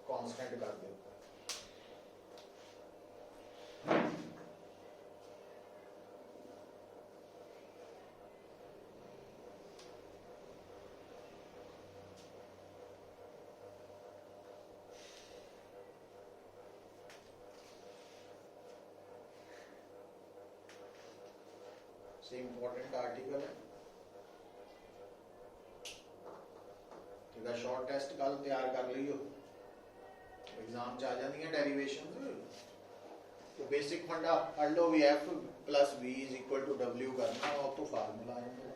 कांस्टेंट कर दो। इंपॉर्टेंट आर्टिकल है, ਇਹਦਾ ਸ਼ਾਰਟ ਟੈਸਟ ਕੱਲ ਤਿਆਰ ਕਰ ਲਈਓ, एग्जाम ਚ ਆ ਜਾਂਦੀਆਂ ਡੈਰੀਵੇਸ਼ਨਸ। तो बेसिक फंडा पढ़ लो भी f plus v is equal to w करना, और तो फार्मूला आ जाएगा।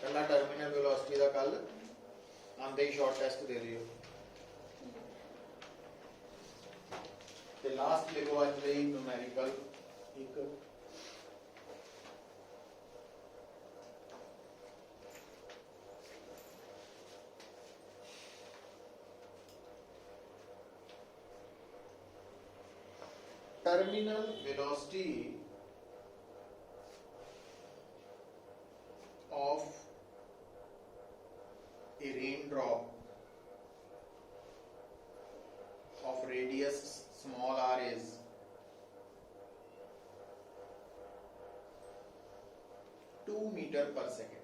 पहला टर्मिनल वेलोसिटी का कल आंदे ही शॉर्ट टेस्ट दे लियो, ਤੇ ਲਾਸਟ ਲਿਖੋ ਅੱਜ ਲਈ ਨੂਮੈਰੀਕਲ ਇੱਕ terminal velocity of a raindrop of radius small r is 2 meter per second.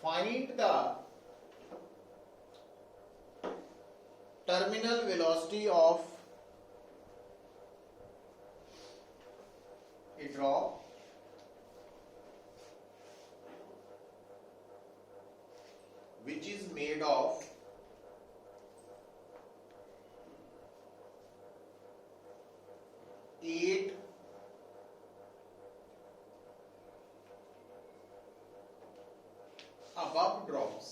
Find the terminal velocity of a drop which is made of 8 above drops.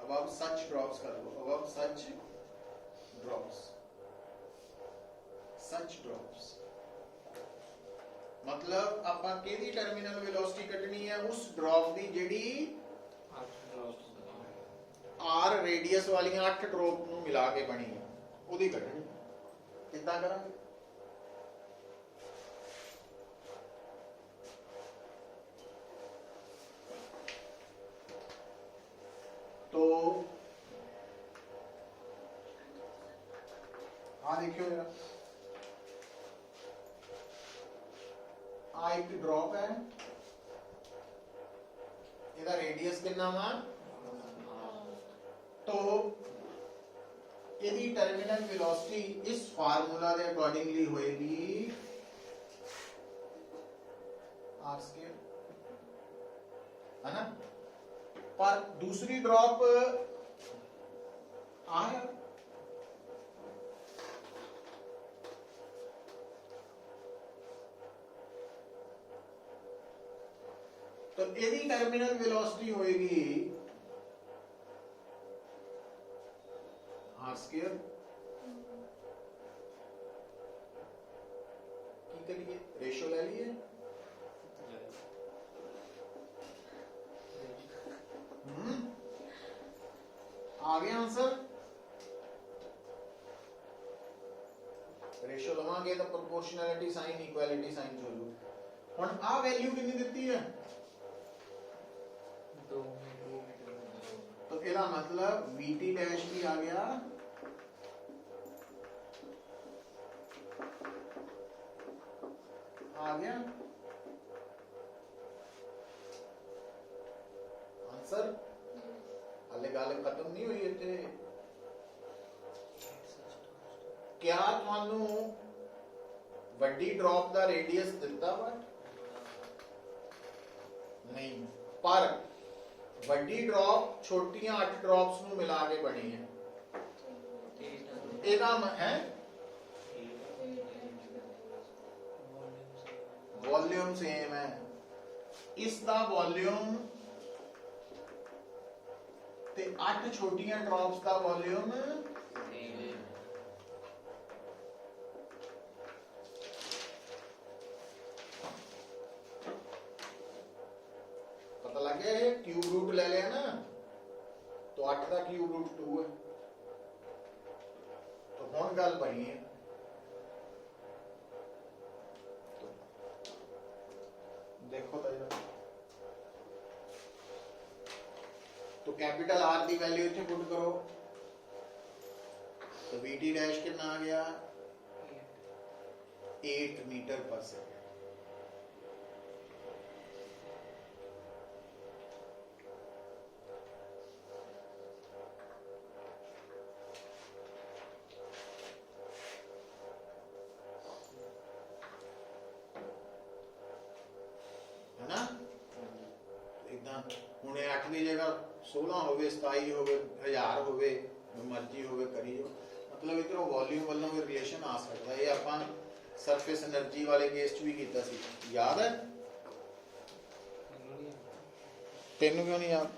Above such drops कर लो, above such drops, such drops मतलब ਆਪਾਂ ਕਿਹਦੀ terminal velocity ਕੱਢਣੀ ਹੈ? ਉਸ drop ਦੀ ਜਿਹੜੀ r radius ਵਾਲੀਆਂ 8 drop ਨੂੰ ਮਿਲਾ ਕੇ ਬਣੀ ਹੈ, ਉਹਦੀ ਕੱਢਣੀ। ਕਿੱਦਾਂ ਕਰਾਂਗੇ? तो हाँ देखियो जरा, आ एक ड्रॉप है, ਇਹਦਾ रेडियस कितना वा, तो ਇਹਦੀ टर्मिनल वेलोसिटी इस फार्मूला ਦੇ अकॉर्डिंगली होएगी r स्क्वायर, है ना। पर दूसरी ड्रॉप आ है, तो यदि टर्मिनल वेलोसिटी होएगी r स्क्वायर, की करिए रेशियो ले लिए, आ गया आंसर। रेशियो लवांगे तो प्रोपोर्शनैलिटी साइन इक्वालिटी साइन चलू। हुण आ वैल्यू कितनी दित्ती है, 2 तो ਇਹਦਾ मतलब VT डैश भी आ गया आंसर। हले गल खत्म नहीं हुई इत्थे। क्या थानू वड्डी ड्रॉप दा रेडियस दिता वा? नहीं, पर वड्डी ड्रॉप छोटियां 8 ड्रॉप्स नू मिला के बनी है। ਇਹਦਾ है वॉल्यूम सेम है, इसका वॉल्यूम ते 8 छोटियां ड्रॉप्स का वॉल्यूम पता लग गया। है क्यूब रूट ले लिया ना, तो 8 का क्यूब रूट 2 है। तो हुण गल बनी है, देखो तो कैपिटल आर की वैल्यू इत्थे पुट करो, तो वीटी डैश कितना आ गया 8 मीटर पर सेकेंड। है ना, एकदम हुणे 8 की जगह 16 होवे, 27 होवे, 1000 होवे, मर्जी होवे करी जो। मतलब इधरों वॉल्यूम वालों में रिलेशन आ सकता है। ये अपन सरफेस एनर्जी वाले केस च भी कीता सी, याद है? तेनू क्यों नहीं याद?